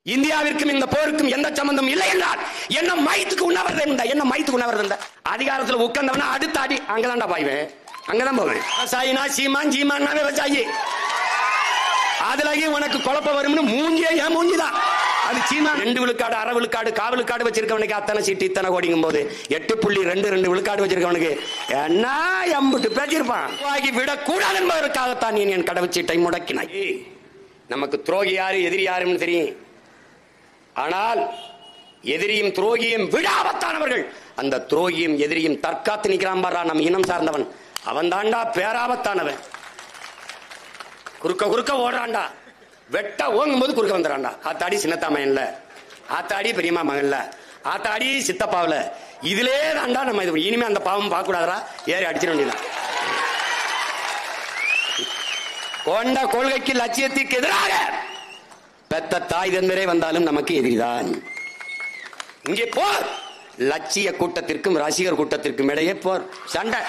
இந்தியாவிற்கும் இந்த போருக்கும் எந்த சம்பந்தம் இல்லை என்றால் என்ன மைத்துக்கு உண்ணாவிரதம் அதிகாரத்தில் உட்கார்ந்தவனா அடுத்த அடி அங்கதான்டா பாய்வேன், அங்கதான் போவேன். விவசாயினா சீமான், சீமான்னா விவசாயி. அதுலயே உனக்கு குழப்பம் வரும்னு மூஞ்சியே என் மூஞ்சிதான். அது சீமா 2 விழுக்காடு, அரை விழுக்காடு, காவிழுக்காடு வச்சிருக்கவனுக்கு அத்தனை சீட்டு இத்தனை கோடிங்கும் போது 8.22 விழுக்காடு வச்சிருக்கவனுக்கு என்ன எம்புட்டு பேச்சிருப்பான். விடக்கூடாது என்பதற்காகத்தான் நீ என் கடவுச்சீட்டை முடக்கினாய். நமக்கு துரோகி யாரு எதிரி யாருன்னு தெரியும். ஆனால் எதிரியும் துரோகியும் விட ஆபத்தானவர்கள். அந்த துரோகியும் எதிரியும் தற்காத்து நிற்கிறான் பாரா, நம் இனம் சார்ந்தவன். அவன் தாண்டா பேராபத்தானவன். குறுக்க ஓடுறான்டா, வெட்ட ஓங்கும் போது குறுக்க வந்துறான்டா. ஆத்தாடி சின்னத்தாமையன்ல, ஆத்தாடி பெரியமா மகன்ல, ஆத்தாடி சித்தப்பாவில. இதுலே தாண்டா நம்ம இது. இனிமே அந்த பாவம் பார்க்க கூடாதா, ஏறி அடிச்சிட வேண்டியதான். கொண்ட கொள்கைக்கு லட்சியத்திற்கு எதிராக பெத்த தாய் தந்தரே வந்தாலும் நமக்கு எதிரிதான். இங்கே போர், லட்சிய கூட்டத்திற்கும் ரசிகர் கூட்டத்திற்கும் இடையே போர், சண்டை.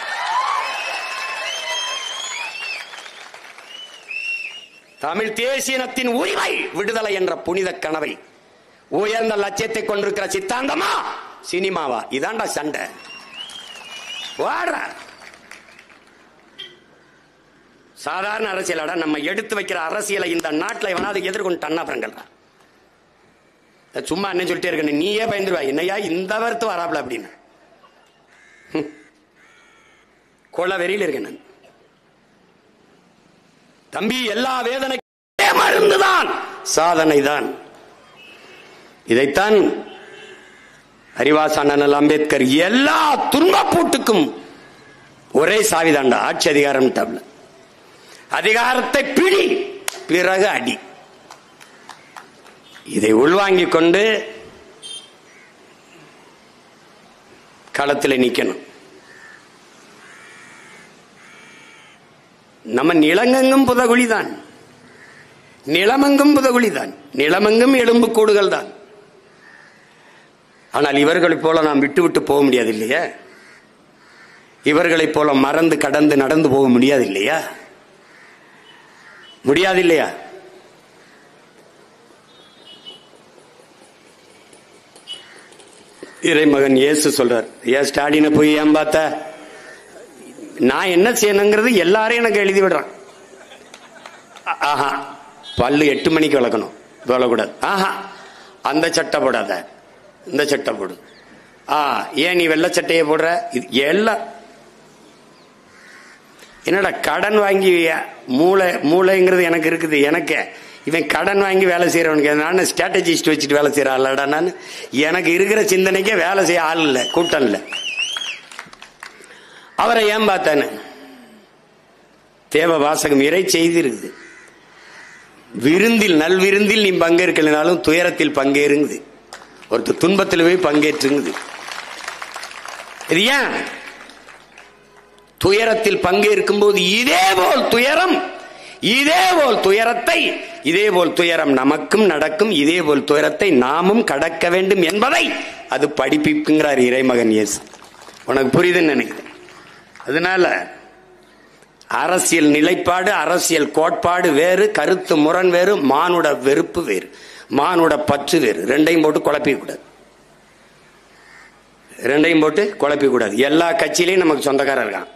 தமிழ் தேசியனத்தின் உரிமை விடுதலை என்ற புனித கனவை, உயர்ந்த லட்சியத்தை கொண்டிருக்கிற சித்தாந்தமா சினிமாவா, இதாண்டா சண்டை. சாதாரண அரசியலாடா நம்ம எடுத்து வைக்கிற அரசியலை இந்த நாட்டில் எவனாவது எதிர்கொண்டு அண்ணாபுரங்கள் சும்மா என்ன சொல்லிட்டே இருக்க, நீயே பயந்துருவா. என்னையா இந்த வருத்து வராப்ல அப்படின்னு கொள்ள வெறியில் இருக்கேன் நான். தம்பி, எல்லா வேதனை மருந்துதான், சாதனை தான். இதைத்தான் அறிவாசான அம்பேத்கர் எல்லா துன்பப்பூட்டுக்கும் ஒரே சாவிதாண்டா ஆட்சி அதிகாரம். அதிகாரத்தை பிடி, பிறகு அடி. இதை உள்வாங்கிக் கொண்டு களத்தில் நிக்கணும். நம்ம நிலங்கெங்கும் புதகுழிதான், நிலமெங்கும் புதகுழிதான், நிலமெங்கும் எலும்பு கூடுகள் தான். ஆனால் இவர்களைப் போல நாம் விட்டு விட்டு போக முடியாது இல்லையா? இவர்களைப் போல மறந்து கடந்து நடந்து போக முடியாது இல்லையா? முடியாது இல்லையா? இறைமகன் இயேசு சொல்றார், ஏன் ஸ்டாலினை போய் ஏன் பார்த்த, நான் என்ன செய்யணுங்கிறது எல்லாரையும் எனக்கு எழுதி விடுறான். ஆஹா, பல்லு 8 மணிக்கு விளக்கணும், விளக்கூடாது. ஆஹா, அந்த சட்டை போடாத, இந்த சட்டை போடு. ஏன் நீ வெள்ளை சட்டையை போடுற? இது எல்லாம் என்னடா கடன் வாங்கி மூளைங்கிறது எனக்கு இருக்குது. எனக்கு இவன் கடன் வாங்கி வேலை செய்யறவனுக்கு நான் ஸ்ட்ராட்டஜிஸ்ட் வச்சுட்டு வேலை செய்யறான்லடா. நான் எனக்கு இருக்கிற சிந்தனைக்கே வேலை செய்ய ஆள் இல்லை, கூட்டம் இல்லை. அவரை ஏன் பார்த்தானு தேவ வாசகம் இறை செய்தி இருக்குது. விருந்தில் நல்விருந்தில் நீ பங்கேற்கலைனாலும் துயரத்தில் பங்கேறுங்குது. ஒருத்தர் துன்பத்தில் போய் பங்கேற்றுங்குது. இது ஏன்? துயரத்தில் பங்கேற்கும் போது இதேபோல் துயரம், இதேபோல் துயரத்தை, இதேபோல் துயரம் நமக்கும் நடக்கும், இதேபோல் துயரத்தை நாமும் கடக்க வேண்டும் என்பதை அது படிப்பிக்குங்கிறார் இறைமகன் இயேசு. உனக்கு புரியுதுன்னு நினைக்கிறேன். அதனால அரசியல் நிலைப்பாடு, அரசியல் கோட்பாடு வேறு, கருத்து முரண் வேறு, மானுட வெறுப்பு வேறு, மானுட பற்று வேறு. ரெண்டையும் போட்டு குழப்பிக்கூடாது, ரெண்டையும் போட்டு குழப்பிக்கூடாது. எல்லா கட்சியிலையும் நமக்கு சொந்தக்காரர் இருக்கான்,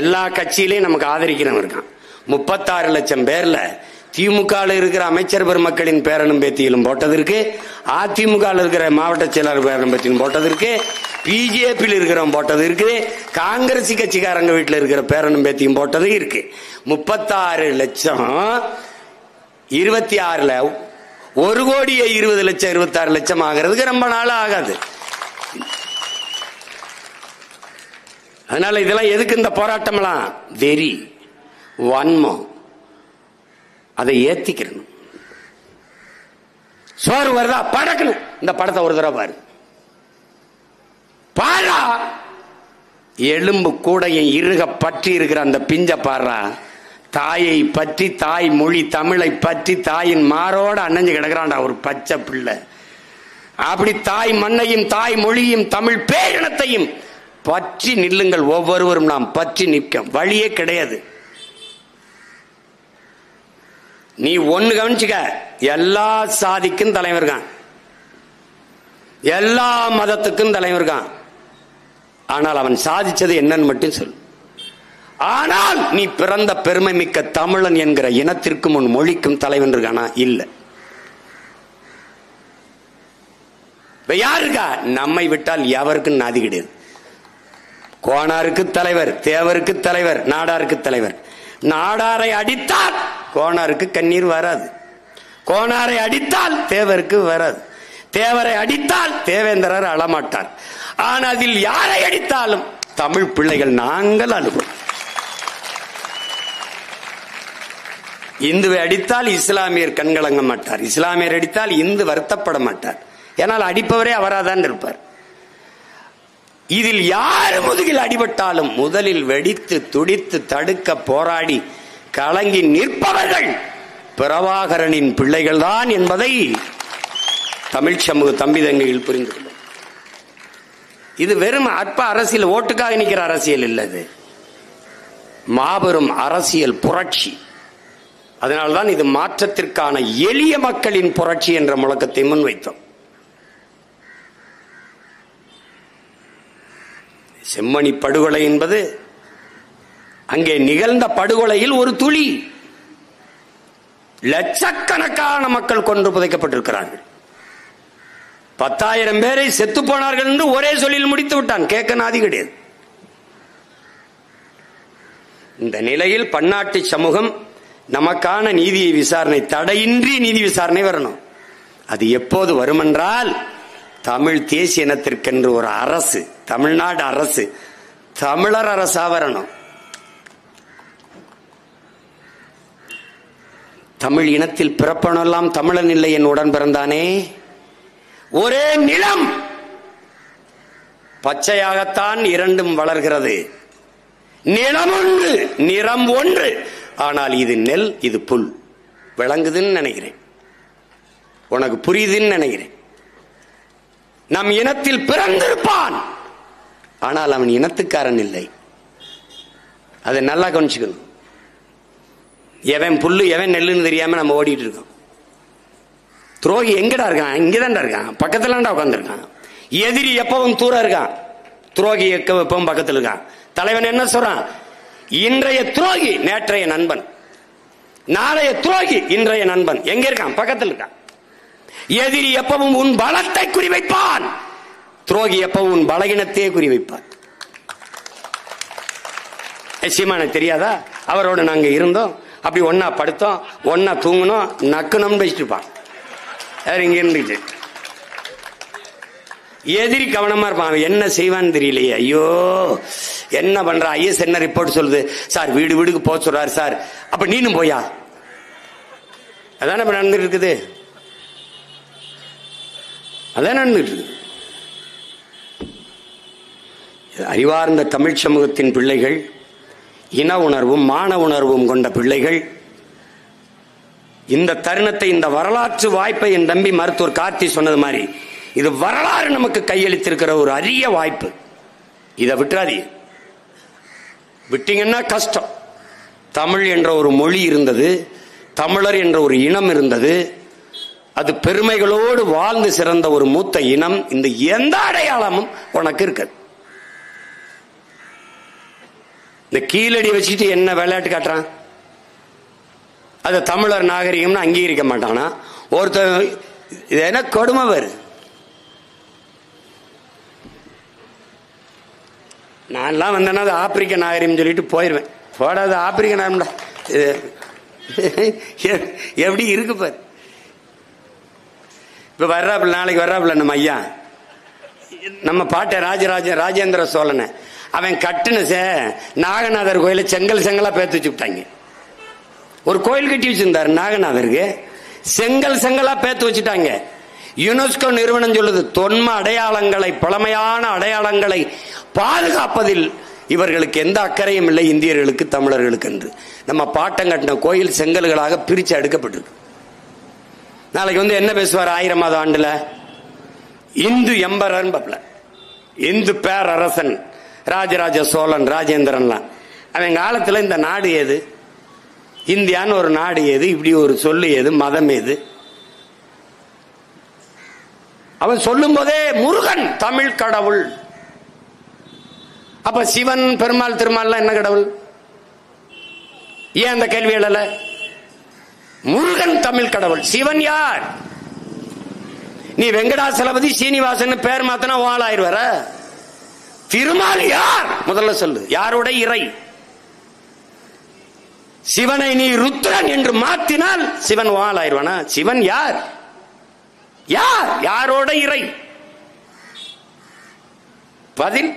எல்லா கட்சியிலையும் நமக்கு ஆதரிக்கிறவன் இருக்கான். 36 லட்சம் பேர்ல திமுக இருக்கிற அமைச்சர் பெருமக்களின் பேரனும் பேத்தியிலும் போட்டதற்கு, அதிமுக இருக்கிற மாவட்ட செயலாளர் பேரனும் பேத்தியும் போட்டதற்கு, பிஜேபியில் இருக்கிறவன் போட்டது இருக்கு, காங்கிரஸ் கட்சிக்காரங்க வீட்டில் இருக்கிற பேரனும் பேத்தியும் போட்டது இருக்கு. 36 லட்சம் 26ல 1,20,00,000 26 லட்சம் ஆகிறதுக்கு ரொம்ப நாள் ஆகாது. அதனால இதெல்லாம் எதுக்கு இந்த போராட்டம்லாம்? வெறி, வன்மம், அதை ஏத்திக்கணும். சோறு வருதா படக்கணும். இந்த படத்தை ஒரு தடவை பாரு, பாரா. எலும்பு கூடையும் இறுக பற்றி இருக்கிற அந்த பிஞ்ச பாரா. தாயை பற்றி, தாய் மொழி தமிழை பற்றி தாயின் மாரோட அணைஞ்சு கிடக்கிறான்டா ஒரு பச்சை பிள்ளை. அப்படி தாய் மண்ணையும் தாய் மொழியும் தமிழ் பேரினத்தையும் பற்றி நில்லுங்கள். ஒவ்வொருவரும் நாம் பற்றி நிற்க வழியே கிடையாது. நீ ஒண்ணு கவனிச்சுக்க, எல்லா சாதிக்கும் தலைவர் இருக்கான், எல்லா மதத்துக்கும் தலைவர் இருக்கான். ஆனால் அவன் சாதிச்சது என்னன்னு மட்டும் சொல். ஆனால் நீ பிறந்த பெருமை மிக்க தமிழன் என்கிற இனத்திற்கும் உன் மொழிக்கும் தலைவன் இருக்கானா? இல்ல. யாருக்கா? நம்மை விட்டால் எவருக்கும் நாதி கிடையாது. கோணாருக்கு தலைவர், தேவருக்கு தலைவர், நாடாருக்கு தலைவர். நாடாரை அடித்தால் கோணாருக்கு கண்ணீர் வராது, கோணாரை அடித்தால் தேவருக்கு வராது, தேவரை அடித்தால் தேவேந்திரர் அழமாட்டார். ஆனால் அதில் யாரை அடித்தாலும் தமிழ் பிள்ளைகள் நாங்கள் அழுவோம். இந்துவை அடித்தால் இஸ்லாமியர் கண்கலங்க மாட்டார், இஸ்லாமியர் அடித்தால் இந்து வருத்தப்பட மாட்டார். ஏனால் அடிப்பவரே அவராதான் இருப்பார். இதில் யார் முதுகில் அடிபட்டாலும் முதலில் வெடித்து துடித்து தடுக்க போராடி கலங்கி நிற்பவர்கள் பிரபாகரனின் பிள்ளைகள் தான் என்பதை தமிழ் சமூக தம்பி தங்கைகள் புரிந்து கொள்ளும். இது வெறும் அற்ப அரசியல், ஓட்டுக்காக நிற்கிற அரசியல் இல்லது, மாபெரும் அரசியல் புரட்சி. அதனால்தான் இது மாற்றத்திற்கான எளிய மக்களின் புரட்சி என்ற முழக்கத்தை முன்வைத்தோம். செம்மணி படுகொலை என்பது அங்கே நிகழ்ந்த படுகொலையில் ஒரு துளி. லட்சக்கணக்கான மக்கள் கொன்று புதைக்கப்பட்டிருக்கிறார்கள். 10,000 பேரை செத்து போனார்கள் என்று ஒரே சொல்லில் முடித்து விட்டான். கேட்க நாதி கிடையாது. இந்த நிலையில் பன்னாட்டு சமூகம் நமக்கான நீதியை விசாரணை, தடையின்றி நீதி விசாரணை வரணும். அது எப்போது வருமென்றால், தமிழ் தேசிய இனத்திற்கென்று ஒரு அரசு, தமிழ்நாடு அரசு, தமிழர் அரசா வரணும். தமிழ் இனத்தில் பிறப்பனெல்லாம் தமிழன் இல்லை என் உடன் பிறந்தானே. ஒரே நிலம், பச்சையாகத்தான் இரண்டும் வளர்கிறது. நிலம் ஒன்று, நிறம் ஒன்று, ஆனால் இது நெல், இது புல். விளங்குதுன்னு நினைக்கிறேன், உனக்கு புரியுதுன்னு நினைக்கிறேன். நம் இனத்தில் பிறந்திருப்பான், ஆனால் அவன் இனத்துக்காரன் இல்லை. அதை நல்லா கவனிச்சுக்கணும். எவன் புல்லு எவன் நெல்லுன்னு தெரியாம நம்ம ஓடிட்டு இருக்கோம். துரோகி எங்கடா இருக்கான்? இங்கதான்டா இருக்கான், பக்கத்துலடா உட்காந்துருக்கான். எதிரி எப்பவும் தூரம் இருக்கான், துரோகி எப்பவும் பக்கத்தில் இருக்கான். தலைவன் என்ன சொல்றான்? இன்றைய துரோகி நேற்றைய நண்பன், நாளைய துரோகி இன்றைய நண்பன். எங்க இருக்கான்? பக்கத்தில் இருக்கான். எதிரி எப்பவும் உன் பலத்தை குறிவைப்பான், துரோகி எப்பவும் உன் பலகீனத்தையே குறிவைப்பான். சீமானுக்கு தெரியாதா? அவரோட நாங்க இருந்தோம், அப்படி ஒன்னா படுத்தோம், ஒன்னா தூங்கணும், நக்கணும்னு பேசிட்டு இருப்பான். இங்க இருந்துச்சு எதிரி கவனமா இருப்பான். அவன் என்ன செய்வான்னு தெரியலையே. ஐயோ என்ன பண்ற? ஐஎஸ் என்ன ரிப்போர்ட் சொல்லுது சார், வீடு வீடுக்கு போக சொல்றாரு சார். அப்ப நீனும் போயா? அதான நடந்துட்டு இருக்குது, அதான் நடந்துட்டு இருக்குது. அறிவார்ந்த தமிழ் சமூகத்தின் பிள்ளைகள், இன உணர்வும் மான உணர்வும் கொண்ட பிள்ளைகள், இந்த தருணத்தை, இந்த வரலாற்று வாய்ப்பை என் தம்பி மருத்துவர் கார்த்தி சொன்னது மாதிரி, இது வரலாறு நமக்கு கையளித்திருக்கிற ஒரு அரிய வாய்ப்பு. இதை விட்டுறாதீங்க. விட்டீங்கன்னா கஷ்டம். தமிழ் என்ற ஒரு மொழி இருந்தது, தமிழர் என்ற ஒரு இனம் இருந்தது. அது பெருமைகளோடு வாழ்ந்து சிறந்த ஒரு மூத்த இனம். இந்த எந்த அடையாளமும் உனக்கு இருக்காது. இந்த கீழடி வச்சுட்டு என்ன விளையாட்டு காட்டுறான்? அது தமிழர் நாகரிகம்னு அங்கீகரிக்க மாட்டானா? ஒருத்தர் இது என்ன கொடுமை வேறு. நான்லாம் வந்தேன்னா அது ஆப்பிரிக்க நாகரிகம் சொல்லிட்டு போயிடுவேன். போடாது ஆப்பிரிக்க நாகரிகம்டா, எப்படி இருக்கு பாரு. இப்ப வர்றாப்புல, நாளைக்கு வர்றாப்புல நம்ம ஐயா, நம்ம பாட்ட ராஜேந்திர சோழனை, அவன் கட்டுன நாகநாதர் கோயில செங்கல் செங்கலா பேத்து வச்சு விட்டாங்க. ஒரு கோயில் கட்டி வச்சிருந்தாரு நாகநாதருக்கு, செங்கல் செங்கலா பேத்து வச்சுட்டாங்க. யுனெஸ்கோ நிறுவனம் சொல்லுது, தொன்ம அடையாளங்களை, பழமையான அடையாளங்களை பாதுகாப்பதில் இவர்களுக்கு எந்த அக்கறையும் இல்லை, இந்தியர்களுக்கு தமிழர்களுக்கு என்று. நம்ம பாட்டம் கட்டின கோயில் செங்கல்களாக பிரிச்சு அடுக்கப்பட்டிருக்கு. நாளைக்கு வந்து என்ன பேசுவார்? 1000வது ஆண்டுல இந்து எம்பரர் பப்ல, இந்து பேரரசன் ராஜராஜ சோழன், ராஜேந்திரன்லாம். அவன் காலத்துல இந்த நாடு ஏது? இந்தியான்னு ஒரு நாடு ஏது, இப்படி ஒரு சொல்லு ஏது, மதம் ஏது? அவன் சொல்லும் போதே முருகன் தமிழ் கடவுள். அப்ப சிவன், பெருமாள், திருமால் என்ன கடவுள்? ஏன் அந்த கேள்வி எழல? முருகன் தமிழ் கடவுள். சிவன் யார்? நீ வெங்கடாசலபதி சீனிவாசன் பேர் மாத்தனா வாழாயிருவர. திருமால் யார்? முதல்ல சொல்லு. யாரோட இறை? சிவனை நீ ருத்ரன் என்று மாத்தினால் சிவன் வாழாயிருவானா? சிவன் யார்? யார்? யாரோட இறை? பதில்.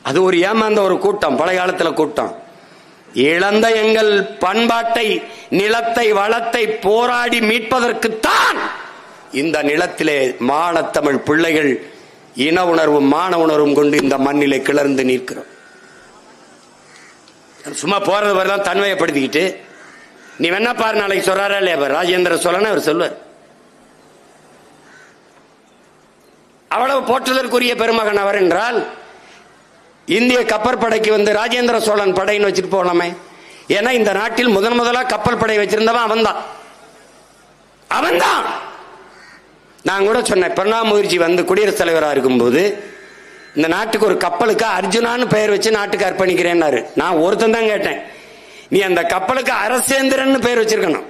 அது ஒரு ஏமாந்த ஒரு கூட்டம், பழைய காலத்தில் கூட்டம். இழந்த எங்கள் பண்பாட்டை, நிலத்தை, வளத்தை போராடி மீட்பதற்குத்தான் இந்த நிலத்திலே மானத்தமிழ் பிள்ளைகள் இன உணர்வும் மான உணர்வும் கொண்டு இந்த மண்ணிலே கிளர்ந்து நிற்கிறோம். சும்மா போறது வரலாம் தன்மையப்படுத்திக்கிட்டு நீ வேணா பாரு, நாளைக்கு சொல்றாரா இல்லையா ராஜேந்திர சோழன் அவர் சொல்வார். அவ்வளவு போற்றுதற்குரிய பெருமகன் அவர் என்றால் இந்திய கப்பற்படைக்கு வந்து ராஜேந்திர சோழன் படைன்னு வச்சுட்டு போகலாமே. ஏன்னா இந்த நாட்டில் முதலா கப்பல் படை வச்சிருந்தவன் அவன்தான். நான் கூட சொன்னேன், பிரணாப் முகர்ஜி வந்து குடியரசுத் தலைவராக இருக்கும்போது இந்த நாட்டுக்கு ஒரு கப்பலுக்கு அர்ஜுனான்னு பெயர் வச்சு நாட்டுக்கு அர்ப்பணிக்கிறேன்னாரு. நான் ஒருத்தன் தான் கேட்டேன், நீ அந்த கப்பலுக்கு அரசேந்திரன் பெயர் வச்சிருக்கணும்.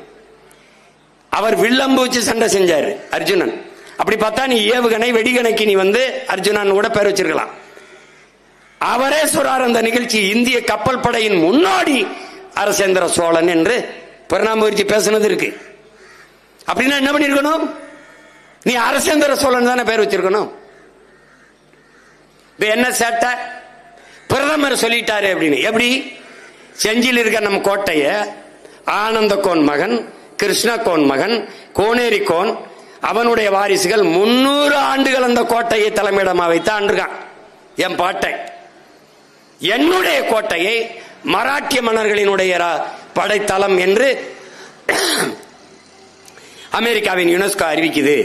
அவர் வில்லம்பு வச்சு சண்டை செஞ்சாரு அர்ஜுனன். அப்படி பார்த்தா நீ ஏவுகணை, வெடிகணைக்கு நீ வந்து அர்ஜுனான்னு கூட பெயர் வச்சிருக்கலாம். அவரே சொல்றார் அந்த நிகழ்ச்சி, இந்திய கப்பல் படையின் முன்னோடி அரசேந்திர சோழன் என்று பிரணாப் முகர்ஜி பேசினது இருக்கு. அப்படின்னா என்ன பண்ணிருக்கணும்? நீ அரசேந்திர சோழன் தானே பேர் வச்சிருக்கணும். என்ன சேட்டை? பிரதமர் சொல்லிட்டாரு அப்படின்னு. எப்படி? செஞ்சியில் இருக்க நம் கோட்டைய ஆனந்த கோன் மகன், கிருஷ்ண கோன் மகன், கோனேரி கோன், அவனுடைய வாரிசுகள் 300 ஆண்டுகள் அந்த கோட்டையை தலைமையிடமா வைத்து ஆண்டிருக்கான். என் பாட்டை, என்னுடைய கோட்டையை மராட்டிய மன்னர்களினுடைய படைத்தளம் என்று அமெரிக்காவின் யுனெஸ்கோ அறிவிக்குது.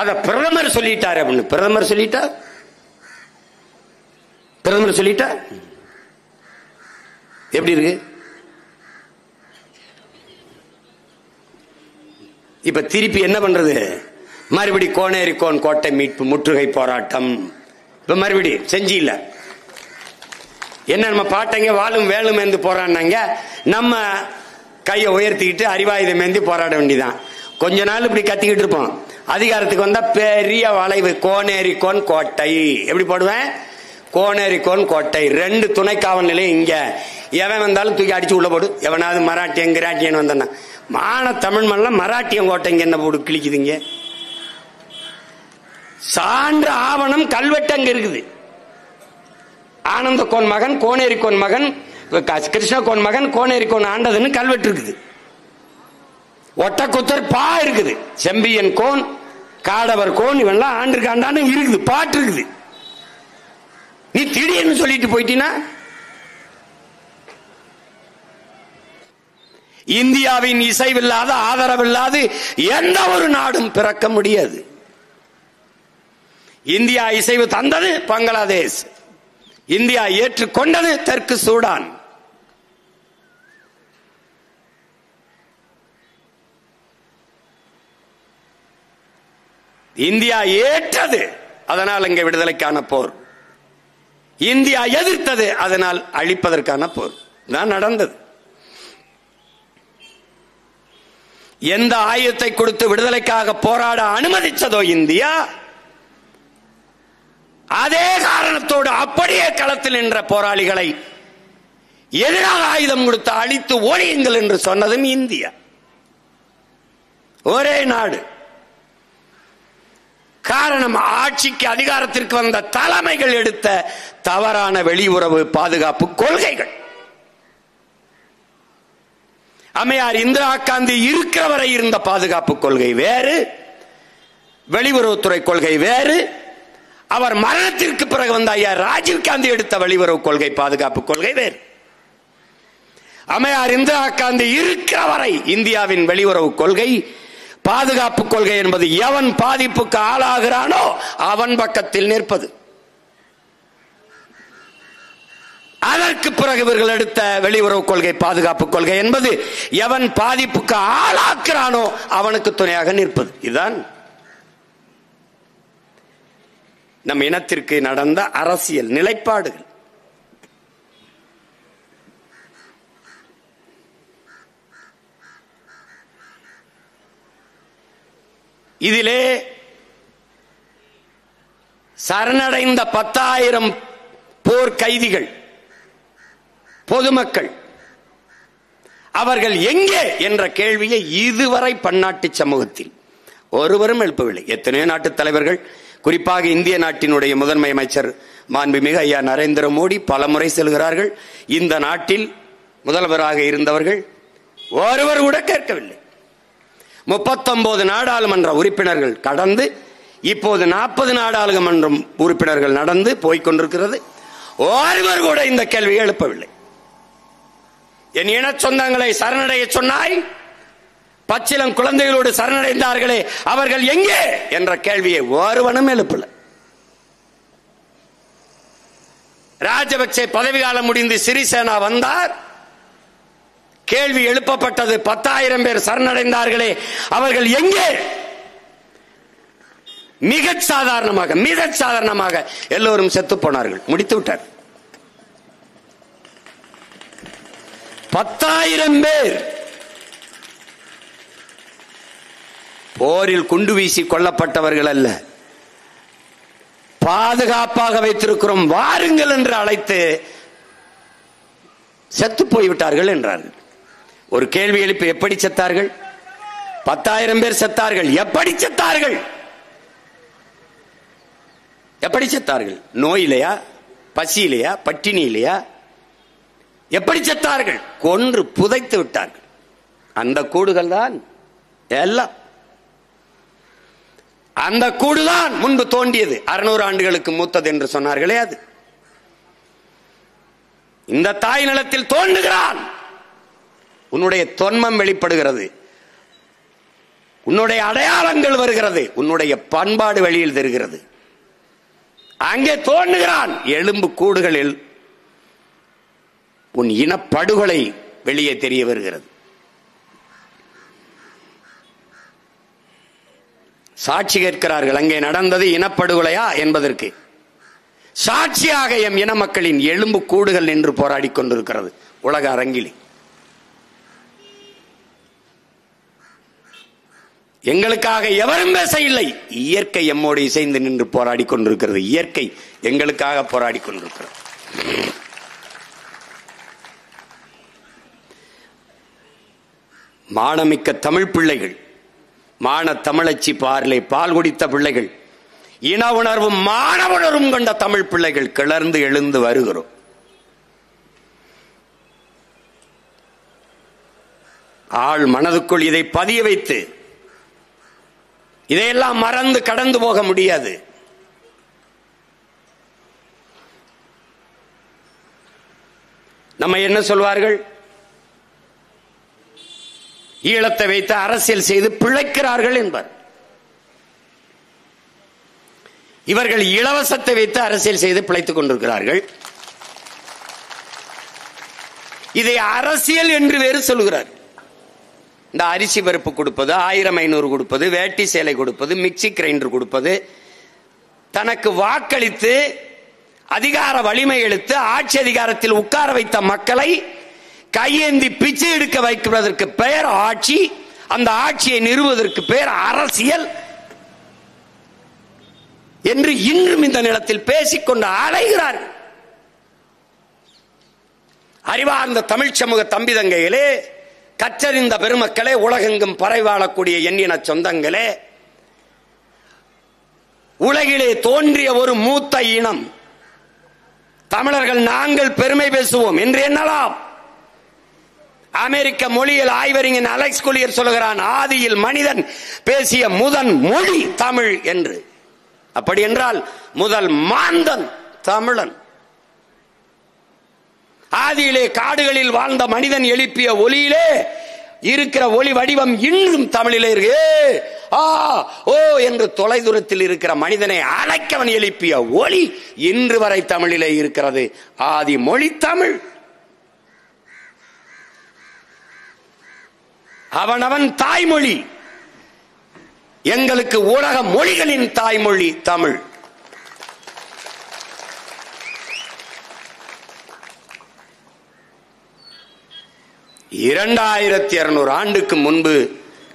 அத பிரதமர் சொல்லிட்டார் அப்படின்னு. பிரதமர் சொல்லிட்டா எப்படி இருக்கு? இப்ப திருப்பி என்ன பண்றது? மறுபடி கோனேரி கோன் கோட்டை மீட்பு முற்றுகை போராட்டம். இப்ப மறுபடி செஞ்சி இல்ல என்ன, நம்ம பாட்டங்க வாழும் வேலும் என்று போராடினாங்க. நம்ம கையை உயர்த்திக்கிட்டு அறிவாயுதம் ஏந்தி போராட வேண்டியதான். கொஞ்ச நாள் இப்படி கத்திக்கிட்டு இருப்போம். அதிகாரத்துக்கு வந்தா பெரிய வளைவு, கோனேரி கோன் கோட்டை. எப்படி போடுவேன்? கோனேரி கோன் கோட்டை. 2 துணை காவல் நிலையம் இங்க. எவன் வந்தாலும் தூக்கி அடிச்சு உள்ள போடு. எவனாவது மராட்டியன் கிராட்டியன் வந்தானா, மான தமிழ் மண்ணில் மராட்டியன் கோட்டைங்க என்ன போடு கிழிக்குதுங்க. சான்று ஆவணம் கல்வெட்டு அங்க இருக்குது. ஆனந்த கோன் மகன், கோனேரி கோன் மகன், கிருஷ்ண கோன் மகன், கோனேரி கோன் ஆண்டதுன்னு கல்வெட்டு இருக்குது. ஒட்டக்குத்தர் பா இருக்குது. செம்பியன் கோன், காடவர் கோன், இவெல்லாம் ஆண்டிருக்காண்டான்னு இருக்குது, பாட்டு இருக்குது. நீ திடீர்னு சொல்லிட்டு போயிட்டீனா இந்தியாவின் இசைவில்லாத, ஆதரவில்லாது எந்த ஒரு நாடும் பிறக்க முடியாது. இந்தியா இசைவு தந்தது பங்களாதேஷ், இந்தியா ஏற்றுக்கொண்டது தெற்கு சூடான். இந்தியா ஏற்றது, அதனால் இங்கே விடுதலைக்கான போர். இந்தியா எதிர்த்தது, அதனால் அழிப்பதற்கான போர் தான் நடந்தது. எந்த ஆயுதத்தை கொடுத்து விடுதலைக்காக போராட அனுமதிச்சதோ இந்தியா, அதே காரணத்தோடு அப்படியே களத்தில் நின்ற போராளிகளை எதிராக ஆயுதம் கொடுத்து அழித்து ஒழியுங்கள் என்று சொன்னதும் இந்தியா. ஒரே நாடு. காரணம், ஆட்சிக்கு அதிகாரத்திற்கு வந்த தலைமைகள் எடுத்த தவறான வெளியுறவு பாதுகாப்பு கொள்கைகள். அம்மையார் இந்திரா காந்தி இருக்கிற வரை இருந்த பாதுகாப்பு கொள்கை வேறு, வெளியுறவுத்துறை கொள்கை வேறு. அவர் மரணத்திற்கு பிறகு வந்த ஐயா ராஜீவ் காந்தி எடுத்த வெளியுறவு கொள்கை, பாதுகாப்பு கொள்கை வேறு. அம்மையார் இந்திரா காந்தி இருக்கிற வரை இந்தியாவின் வெளியுறவு கொள்கை, பாதுகாப்பு கொள்கை என்பது எவன் பாதிப்புக்கு ஆளாகிறானோ அவன் பக்கத்தில் நிற்பது. அதற்கு பிறகு இவர்கள் எடுத்த வெளியுறவு கொள்கை, பாதுகாப்பு கொள்கை என்பது எவன் பாதிப்புக்கு ஆளாக்குறானோ அவனுக்கு துணையாக நிற்பது. இதுதான் நம் இனத்திற்கு நடந்த அரசியல் நிலைப்பாடுகள். இதிலே சரணடைந்த 10,000 போர் கைதிகள், பொதுமக்கள், அவர்கள் எங்கே என்ற கேள்வியை இதுவரை பன்னாட்டு சமூகத்தில் ஒருவரும் எழுப்பவில்லை. எத்தனையோ நாட்டு தலைவர்கள், குறிப்பாக இந்திய நாட்டினுடைய முதன்மை அமைச்சர் மாண்புமிகு ஐயா நரேந்திர மோடி பலமுறை செல்கிறார்கள். இந்த நாட்டில் முதல்வராக இருந்தவர்கள் ஒருவர் கூட கேட்கவில்லை. 39 நாடாளுமன்ற உறுப்பினர்கள் கடந்து இப்போது 40 நாடாளுமன்ற உறுப்பினர்கள் நடந்து போய்கொண்டிருக்கிறது. ஒருவர் கூட இந்த கேள்வியை எழுப்பவில்லை. என் இன சொந்தங்களை சரணடைய சொன்னாய், பச்சிலம் குழந்தைகளோடு சரணடைந்தார்களே அவர்கள் எங்கே என்ற கேள்வியை ஒருவனும் எழுப்பல. ராஜபக்சே பதவிக்காலம் முடிந்து சிறிசேனா வந்தார், கேள்வி எழுப்பப்பட்டது 10,000 பேர் சரணடைந்தார்களே அவர்கள் எங்கே. மிக சாதாரணமாக எல்லோரும் செத்து போனார்கள், முடித்து விட்டார். 10,000 பேர் போரில் குண்டு வீசி கொல்லப்பட்டவர்கள் அல்ல, பாதுகாப்பாக வைத்திருக்கிறோம் வாருங்கள் என்று அழைத்து செத்து போய்விட்டார்கள் என்றார்கள். ஒரு கேள்வி எழுப்பி எப்படி செத்தார்கள்? 10,000 பேர் செத்தார்கள். எப்படி செத்தார்கள்? எப்படி செத்தார்கள்? நோயிலையா, பசியிலையா, பட்டினியிலையா? எப்படி செத்தார்கள்? கொன்று புதைத்து விட்டார்கள். அந்த கூடுகள் தான் எல்லாம். அந்த கூடுதான் முன்பு தோண்டியது, 600 ஆண்டுகளுக்கு மூத்தது என்று சொன்னார்களே அது. இந்த தாய் நிலத்தில் தோன்றுகிறான், உன்னுடைய தொன்மம் வெளிப்படுகிறது, உன்னுடைய அடையாளங்கள் வருகிறது, உன்னுடைய பண்பாடு வெளியில் தெரிகிறது. அங்கே தோன்றுகிறான், எலும்பு கூடுகளில் உன் இனப்படுகொலை வெளியே தெரிய வருகிறது. சாட்சி கேட்கிறார்கள், அங்கே நடந்தது இனப்படுகொலையா என்பதற்கு. சாட்சியாக எம் இன மக்களின் எலும்பு கூடுகள் நின்று போராடி கொண்டிருக்கிறது உலக அரங்கிலே. எங்களுக்காக எவரும் பேச இல்லை, இயற்கை எம்மோடு இசைந்து நின்று போராடி கொண்டிருக்கிறது. இயற்கை எங்களுக்காக போராடி கொண்டிருக்கிறது. மானமிக்க தமிழ் பிள்ளைகள், மான தமிழச்சி பார்லே பால் குடித்த பிள்ளைகள், இன உணர்வும் மாணவனரும் கொண்ட தமிழ் பிள்ளைகள் கிளர்ந்து எழுந்து வருகிறோம். ஆள் மனதுக்குள் இதை பதிய வைத்து இதையெல்லாம் மறந்து கடந்து போக முடியாது. நம்ம என்ன சொல்வார்கள்? ஈழத்தை வைத்து அரசியல் செய்து பிழைக்கிறார்கள் என்பார். இவர்கள் இலவசத்தை வைத்து அரசியல் செய்து பிழைத்துக் கொண்டிருக்கிறார்கள். இதை அரசியல் என்று வேறு சொல்கிறார். இந்த அரிசி பருப்பு கொடுப்பது, 1500 கொடுப்பது, வேட்டி சேலை கொடுப்பது, மிக்சி கிரைண்டர் கொடுப்பது, தனக்கு வாக்களித்து அதிகார வலிமை எடுத்து ஆட்சி அதிகாரத்தில் உட்கார வைத்த மக்களை கையேந்தி பிச்சை எடுக்க வைப்பதற்கு பெயர் ஆட்சி, அந்த ஆட்சியை நிறுவுவதற்கு பெயர் அரசியல் என்று இன்றும் இந்த நிலத்தில் பேசிக்கொண்டு அலைகிறார்கள். அறிவார்ந்த தமிழ் சமூக தம்பிதங்கைகளே, கற்றறிந்த பெருமக்களே, உலகெங்கும் பரவி வாழக்கூடிய எண்ணின சொந்தங்களே, உலகிலே தோன்றிய ஒரு மூத்த இனம் தமிழர்கள் நாங்கள் பெருமை பேசுவோம் என்று எண்ணலாம். அமெரிக்க மொழியில் ஆய்வறிஞன் அலெக்ஸ் கொலியர் சொல்கிறான், ஆதியில் மனிதன் பேசிய முதன் மொழி தமிழ் என்று. அப்படி என்றால் முதல் மாந்தன் தமிழன். ஆதியிலே காடுகளில் வாழ்ந்த மனிதன் எழுப்பிய ஒலியிலே இருக்கிற ஒலி வடிவம் இன்றும் தமிழிலே இருக்கு. ஆ ஓ என்று தொலைதூரத்தில் இருக்கிற மனிதனை அழைக்கவன் எழுப்பிய ஒளி இன்று வரை தமிழிலே இருக்கிறது. ஆதி மொழி தமிழ். அவனவன் தாய்மொழி. எங்களுக்கு உலக மொழிகளின் தாய்மொழி தமிழ். (2200 ஆண்டுக்கு முன்பு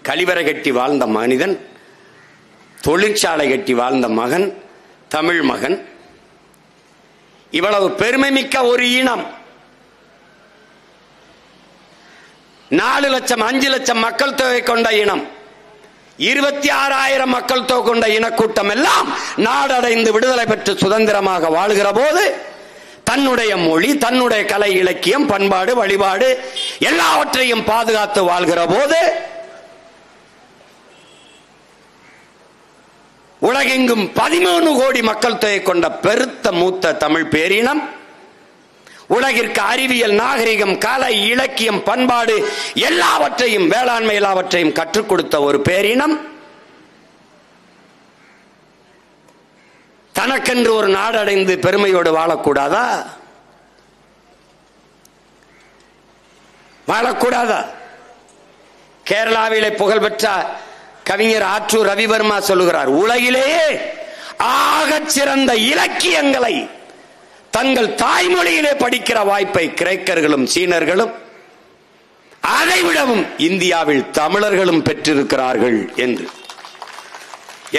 கழிவறை கட்டி வாழ்ந்த மனிதன், தொழிற்சாலை கட்டி வாழ்ந்த மகன், தமிழ் மகன். இவ்வளவு பெருமை மிக்க ஒரு இனம். 4 லட்சம் 5 லட்சம் மக்கள் தொகை கொண்ட இனம், 26,000 மக்கள் தொகை கொண்ட இனக்கூட்டம் எல்லாம் நாடடைந்து விடுதலை பெற்று சுதந்திரமாக வாழ்கிற போது தன்னுடைய மொழி, தன்னுடைய கலை, இலக்கியம், பண்பாடு, வழிபாடு எல்லாவற்றையும் பாதுகாத்து வாழ்கிற போது உலகெங்கும் 13 கோடி மக்கள் தொகை கொண்ட பெருத்த மூத்த தமிழ் பேரினம், உலகிற்கு அறிவியல், நாகரிகம், கலை, இலக்கியம், பண்பாடு எல்லாவற்றையும், வேளாண்மை எல்லாவற்றையும் கற்றுக் கொடுத்த ஒரு பேரினம் தனக்கென்று ஒரு நாடடைந்து பெருமையோடு வாழக்கூடாதா? வாழக்கூடாதா? கேரளாவிலே புகழ்பெற்ற கவிஞர் ஆற்றூர் ரவிவர்மா சொல்லுகிறார், உலகிலேயே ஆகச் சிறந்த இலக்கியங்களை தங்கள் தாய்மொழியிலே படிக்கிற வாய்ப்பை கிரேக்கர்களும் சீனர்களும் அதைவிடவும் இந்தியாவில் தமிழர்களும் பெற்றிருக்கிறார்கள் என்று.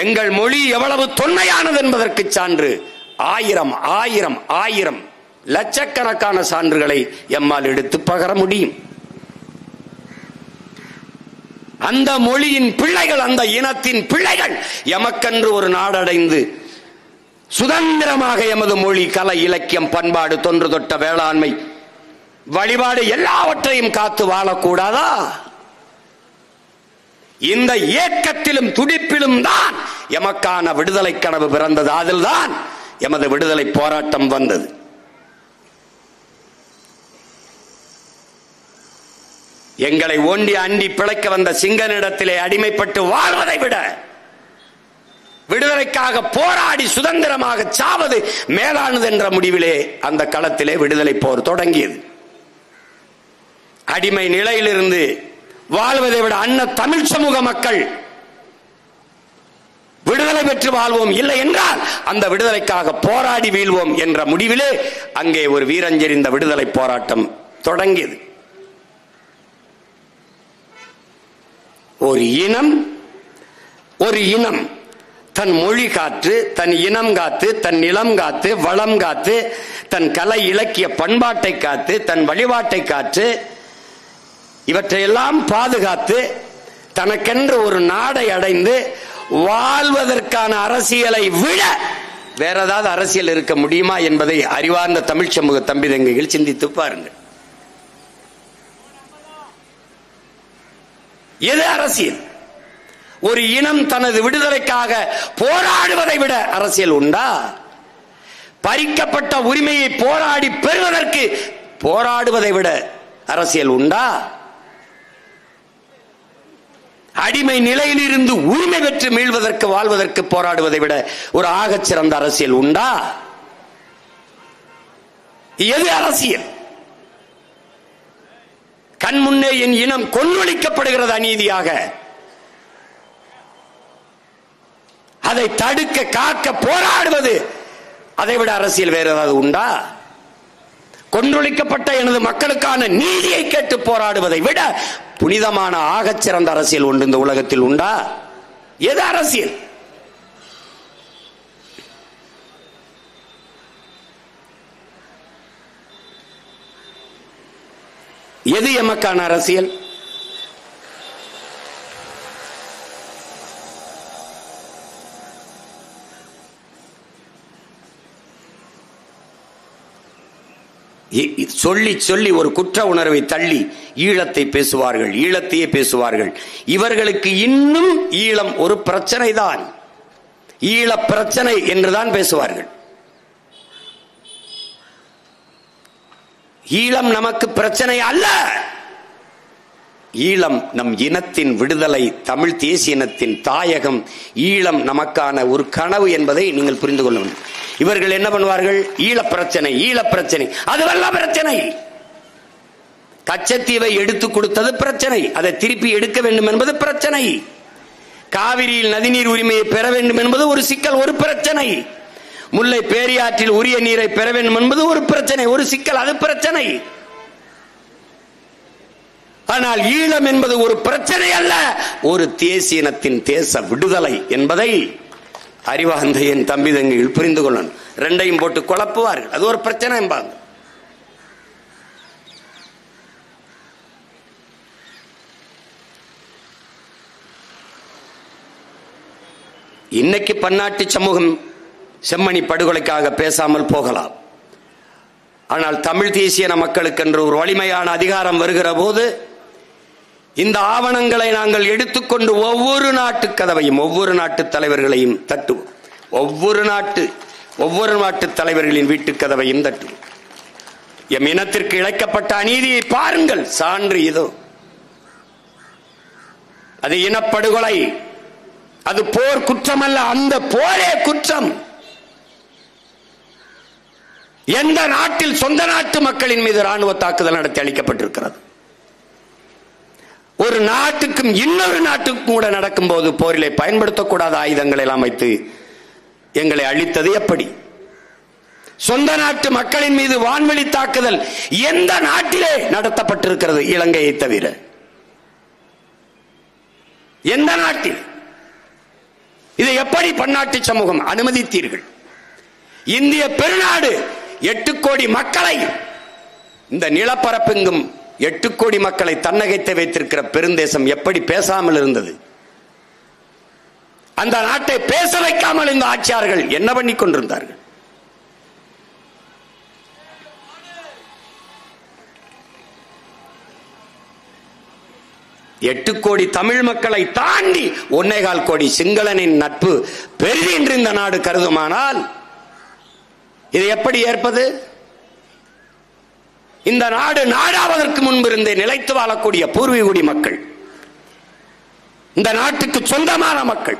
எங்கள் மொழி எவ்வளவு தொன்மையானது என்பதற்கு சான்று ஆயிரம் லட்சக்கணக்கான சான்றுகளை எம்மால் எடுத்து பகர முடியும். அந்த மொழியின் பிள்ளைகள், அந்த இனத்தின் பிள்ளைகள் எமக்கென்று ஒரு நாடடைந்து சுதந்திரமாக எமது மொழி, கலை, இலக்கியம், பண்பாடு, தொன்று தொட்ட வேளாண்மை, வழிபாடு எல்லாவற்றையும் காத்து வாழக்கூடாதா? இந்த ஏக்கத்திலும் துடிப்பிலும் தான் எமக்கான விடுதலை கனவு பிறந்தது. அதில்தான் எமது விடுதலை போராட்டம் வந்தது. எங்களை ஒண்டி அண்டி பிழைக்க வந்த சிங்கனிடத்திலே அடிமைப்பட்டு வாழ்வதை விட விடுதலைக்காக போராடி சுதந்திரமாக சாவது மேலானது என்ற முடிவிலே அந்த களத்திலே விடுதலை போர் தொடங்கியது. அடிமை நிலையிலிருந்து வாழ்வதை விட அன்ன தமிழ் சமூக மக்கள் விடுதலை பெற்று வாழ்வோம், இல்லை என்றால் அந்த விடுதலைக்காக போராடி வீழ்வோம் என்ற முடிவிலே அங்கே ஒரு வீரஞ்செறிந்த விடுதலை போராட்டம் தொடங்கியது. ஒரு இனம் தன் மொழி காத்து, தன் இனம் காத்து, தன் நிலம் காத்து, வளம் காத்து, தன் கலை, இலக்கிய, பண்பாட்டை காத்து, தன் வழிபாட்டை காத்து, இவற்றையெல்லாம் பாதுகாத்து தனக்கென்று ஒரு நாடை அடைந்து வாழ்வதற்கான அரசியலை விட வேற ஏதாவது அரசியல் இருக்க முடியுமா என்பதை அறிவார்ந்த தமிழ் சமூக தம்பி தங்கைகள் சிந்தித்து பாருங்கள். எது அரசியல்? ஒரு இனம் தனது விடுதலைக்காக போராடுவதை விட அரசியல் உண்டா? பறிக்கப்பட்ட உரிமையை போராடி பெறுவதற்கு போராடுவதை விட அரசியல் உண்டா? அடிமை நிலையில் இருந்து உரிமை பெற்று மீள்வதற்கு, வாழ்வதற்கு போராடுவதை விட ஒரு ஆகச் சிறந்த அரசியல் உண்டா? எது அரசியல்? கண் முன்னே என் இனம் கொன்றொழிக்கப்படுகிறது அநீதியாக. அதை தடுக்க, காக்க போராடுவது, அதை விட அரசியல் வேற ஏதாவது உண்டா? கொன்றொழிக்கப்பட்ட எனது மக்களுக்கான நீதியை கேட்டு போராடுவதை விட புனிதமான ஆகச் சிறந்த அரசியல் ஒன்று இந்த உலகத்தில் உண்டா? எது அரசியல்? எது எமக்கான அரசியல்? சொல்லி சொல்லி ஒரு குற்ற உணர்வை தள்ளி ஈழத்தை பேசுவார்கள், ஈழத்தையே பேசுவார்கள். இவர்களுக்கு இன்னும் ஈழம் ஒரு பிரச்சனை தான், ஈழ பிரச்சனை என்றுதான் பேசுவார்கள். ஈழம் நமக்கு பிரச்சனை அல்ல. ஈழம் நம் இனத்தின் விடுதலை, தமிழ் தேசிய இனத்தின் தாயகம், ஈழம் நமக்கான ஒரு கனவு என்பதை நீங்கள் புரிந்து கொள்ள வேண்டும். இவர்கள் என்ன பண்ணுவார்கள்? ஈழ பிரச்சனை, ஈழ பிரச்சனை, அதுவல்ல பிரச்சனை. கச்சத்தீவை எடுத்துக் கொடுத்தது பிரச்சனை, அதை திருப்பி எடுக்க வேண்டும் என்பது பிரச்சனை. காவிரியில் நதிநீர் உரிமையை பெற வேண்டும் என்பது ஒரு சிக்கல், ஒரு பிரச்சனை. முல்லை பேரியாற்றில் உரிய நீரை பெற வேண்டும் என்பது ஒரு பிரச்சனை, ஒரு சிக்கல், அது பிரச்சனை. ஆனால் ஈழம் என்பது ஒரு பிரச்சனை அல்ல, ஒரு தேசிய இனத்தின் தேச விடுதலை என்பதை அறிவார்ந்த என் தம்பி தங்கைகள் புரிந்து கொள்ளணும். ரெண்டையும் போட்டு குழப்புவார்கள், அது ஒரு பிரச்சனை என்பாங்க. இன்னைக்கு பன்னாட்டு சமூகம் செம்மணி படுகொலைக்காக பேசாமல் போகலாம். ஆனால் தமிழ் தேசிய மக்களுக்கு என்று ஒரு வலிமையான அதிகாரம் வருகிற போது இந்த ஆவணங்களை நாங்கள் எடுத்துக்கொண்டு ஒவ்வொரு நாட்டு கதவையும், ஒவ்வொரு நாட்டு தலைவர்களையும் தட்டுவோம். ஒவ்வொரு நாட்டு தலைவர்களின் வீட்டு கதவையும் தட்டுவோம். எம் இனத்திற்கு இழைக்கப்பட்ட அநீதியை பாருங்கள், சான்று இதோ. அது இனப்படுகொலை, அது போர் குற்றம் அல்ல, அந்த போரே குற்றம். எந்த நாட்டில் சொந்த நாட்டு மக்களின் மீது ராணுவ தாக்குதல் நடத்தி அளிக்கப்பட்டிருக்கிறது? ஒரு நாட்டுக்கும் இன்னொரு நாட்டுக்கும் கூட நடக்கும் போது போரிலே பயன்படுத்தக்கூடாத ஆயுதங்களை எல்லாம் வைத்து எங்களை அழித்தது எப்படி? சொந்த நாட்டு மக்களின் மீது வான்வெளி தாக்குதல் எந்த நாட்டிலே நடத்தப்பட்டிருக்கிறது இலங்கையை தவிர? எந்த நாட்டில்? இதை எப்படி பன்னாட்டு சமூகம் அனுமதித்தீர்கள்? இந்திய பெருநாடு 8 கோடி மக்களை, இந்த நிலப்பரப்பெங்கும் 8 கோடி மக்களை தன்னகைத்து வைத்திருக்கிற பெருந்தேசம் எப்படி பேசாமல் இருந்தது? அந்த நாட்டை பேச வைக்காமல் இந்த ஆட்சியாளர்கள் என்ன பண்ணி கொண்டிருந்தார்கள்? எட்டு கோடி தமிழ் மக்களை தாண்டி 1.25 கோடி சிங்களனின் நட்பு பெரிது என்று இந்த நாடு கருதுமானால் இதை எப்படி ஏற்பது? இந்த நாடு நாடாவதற்கு முன்பு இருந்தே நிலைத்து வாழக்கூடிய பூர்வீகுடி மக்கள், இந்த நாட்டுக்கு சொந்தமான மக்கள்,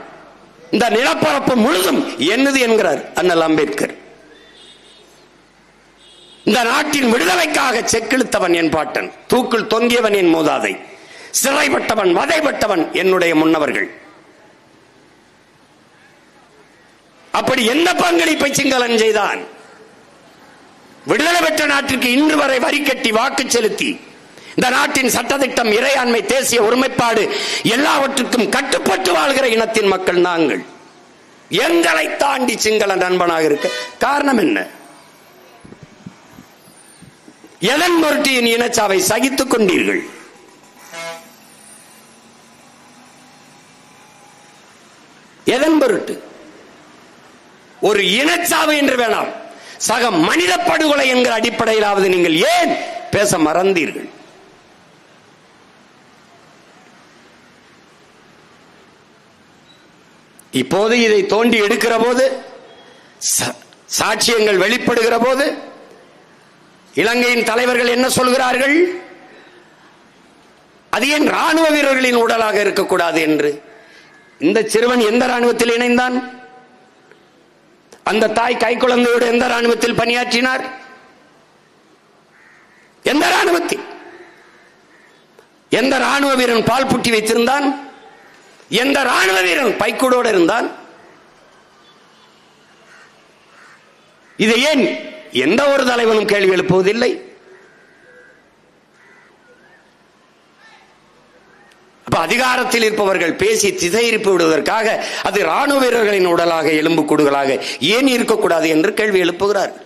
இந்த நிலப்பரப்பு முழுதும் என்னது என்கிறார் அண்ணல் அம்பேத்கர். இந்த நாட்டின் விடுதலைக்காக செக்கிழுத்தவன் என் பாட்டன், தூக்கில் தொங்கியவன் என் மூதாதை, சிறைப்பட்டவன் வதைப்பட்டவன் என்னுடைய முன்னவர்கள். அப்படி என்ன பங்களிப்பை சிங்களன் செய்தான்? விடுதலை பெற்ற நாட்டிற்கு இன்று வரை வரி கட்டி வாக்கு செலுத்தி இந்த நாட்டின் சட்டத்திட்டம், இறையாண்மை, தேசிய ஒருமைப்பாடு எல்லாவற்றுக்கும் கட்டுப்பட்டு வாழ்கிற இனத்தின் மக்கள் நாங்கள். எங்களை தாண்டி சிங்கள நண்பனாக இருக்க காரணம் என்ன? எதன் பொருட்டு என் இனச்சாவை சகித்துக் கொண்டீர்கள்? எதன் பொருட்டு? ஒரு இனச்சாவு என்று வேணாம், சக மனித படுகொலை என்கிற அடிப்படையிலாவது நீங்கள் ஏன் பேச மறந்தீர்கள்? இப்போது இதை தோண்டி எடுக்கிற போது, சாட்சியங்கள் வெளிப்படுகிற போது இலங்கையின் தலைவர்கள் என்ன சொல்கிறார்கள்? அது ஏன் ராணுவ வீரர்களின் உடலாக இருக்கக்கூடாது என்று. இந்த சிறுவன் எந்த ராணுவத்தில் இணைந்தான்? அந்த தாய் கை குழந்தையோடு எந்த ராணுவத்தில் பணியாற்றினார்? எந்த ராணுவத்தில்? எந்த ராணுவ வீரன் பால் புட்டி வைத்திருந்தான்? எந்த ராணுவ வீரன் பைக்கூடோடு இருந்தான்? இதை ஏன் எந்த ஒரு தலைவனும் கேள்வி எழுப்புவதில்லை? அதிகாரத்தில் இருப்பவர்கள் பேசி திசையிருப்பு விடுவதற்காக அது ராணுவ வீரர்களின் உடலாக, எலும்பு கூடுகளாக ஏன் இருக்கக்கூடாது என்று கேள்வி எழுப்புகிறார்கள்.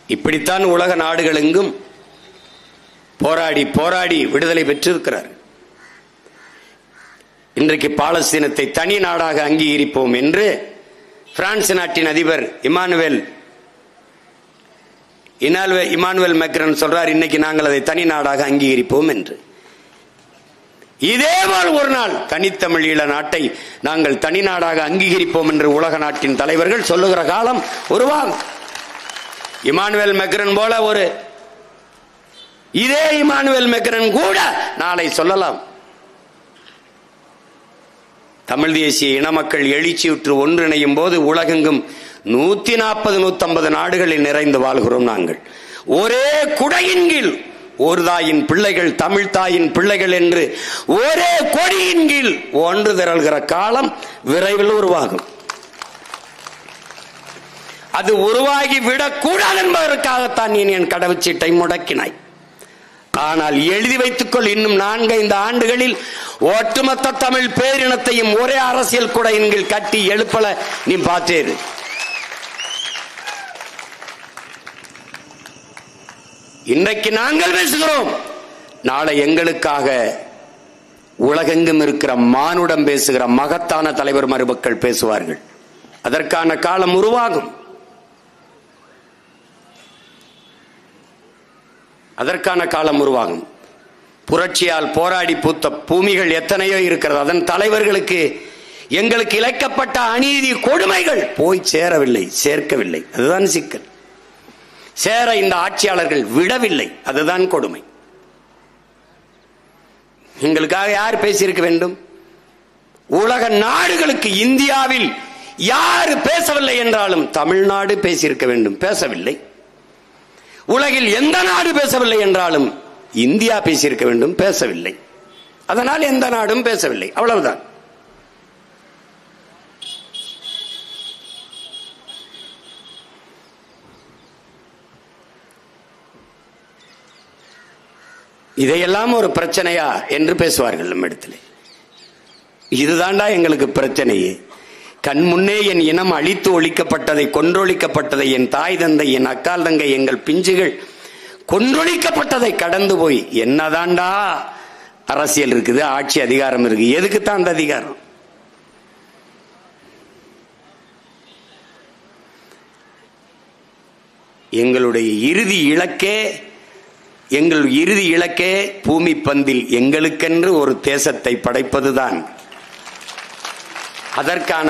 இப்படித்தான் உலக நாடுகள் எங்கும் போராடி போராடி விடுதலை பெற்றிருக்கிறார். இன்றைக்கு பாலஸ்தீனத்தை தனி நாடாக அங்கீகரிப்போம் என்று பிரான்ஸ் நாட்டின் அதிபர் இமானுவேல் மேக்ரான் சொல்றார். இன்னைக்கு நாங்கள் அதை தனி நாடாக அங்கீகரிப்போம் என்று. இதேபோல் ஒரு நாள் தனித்தமிழ் ஈழ நாட்டை நாங்கள் தனிநாடாக அங்கீகரிப்போம் என்று உலக நாட்டின் தலைவர்கள் சொல்லுகிற காலம் உருவாகும். இமானுவேல் மெக்ரன் போல இதே இமானுவேல் மெக்ரன் கூட நாளை சொல்லலாம், தமிழ் தேசிய இன மக்கள் எழுச்சியுற்று ஒன்றிணையும் போது உலகெங்கும் 140-150 நாடுகளில் நிறைந்து வாழ்கிறோம். நாங்கள் ஒரே குடையின் கீழ் ஒரு தாயின் பிள்ளைகள், தமிழ் தாயின் பிள்ளைகள் என்று ஒரே கொடியின் கீழ் ஒன்று திரள்கிற காலம் விரைவில் உருவாகும். அது உருவாகி விடக்கூடாது என்பதற்காகத்தான் நீ என் கடவுச்சீட்டை முடக்கினாய். ஆனால் எழுதி வைத்துக்கொள், இன்னும் 4-5 ஆண்டுகளில் ஒட்டுமொத்த தமிழ் பேரினத்தையும் ஒரே அரசியல் குடையின் கீழ் கட்டி எழுப்பல நீ பார்த்தேரு. இன்றைக்கு நாங்கள் பேசுகிறோம், நாளை எங்களுக்காக உலகெங்கும் இருக்கிற மானுடம் பேசுகிற மகத்தான தலைவர் மருமக்கள் பேசுவார்கள். அதற்கான காலம் உருவாகும். அதற்கான காலம் உருவாகும். புரட்சியால் போராடி பூத்த பூமிகள் எத்தனையோ இருக்கிறது. அதன் தலைவர்களுக்கு எங்களுக்கு இழைக்கப்பட்ட அநீதி கொடுமைகள் போய் சேரவில்லை, சேர்க்கவில்லை. அதுதான் சிக்கல். சேர இந்த ஆட்சியாளர்கள் விடவில்லை, அதுதான் கொடுமை. எங்களுக்காக யார் பேசியிருக்க வேண்டும்? உலக நாடுகளுக்கு இந்தியாவில் யார் பேசவில்லை என்றாலும் தமிழ்நாடு பேசியிருக்க வேண்டும், பேசவில்லை. உலகில் எந்த நாடு பேசவில்லை என்றாலும் இந்தியா பேசியிருக்க வேண்டும், பேசவில்லை. அதனால் எந்த நாடும் பேசவில்லை, அவ்வளவுதான். இதையெல்லாம் ஒரு பிரச்சனையா என்று பேசுவார்கள் நம்மிடத்தில். இதுதான்டா எங்களுக்கு பிரச்சனையே. கண் முன்னே என் இனம் அழித்து ஒழிக்கப்பட்டதை, கொன்றொழிக்கப்பட்டதை, என் தாய் தந்தை, என் அக்கால் தங்கை, எங்கள் பிஞ்சுகள் கொன்றொழிக்கப்பட்டதை கடந்து போய் என்னதான்டா அரசியல் இருக்குது, ஆட்சி அதிகாரம் இருக்கு? எதுக்குத்தான் அந்த அதிகாரம்? எங்களுடைய இறுதி இலக்கே பூமி பந்தில் எங்களுக்கென்று ஒரு தேசத்தை படைப்பதுதான். அதற்கான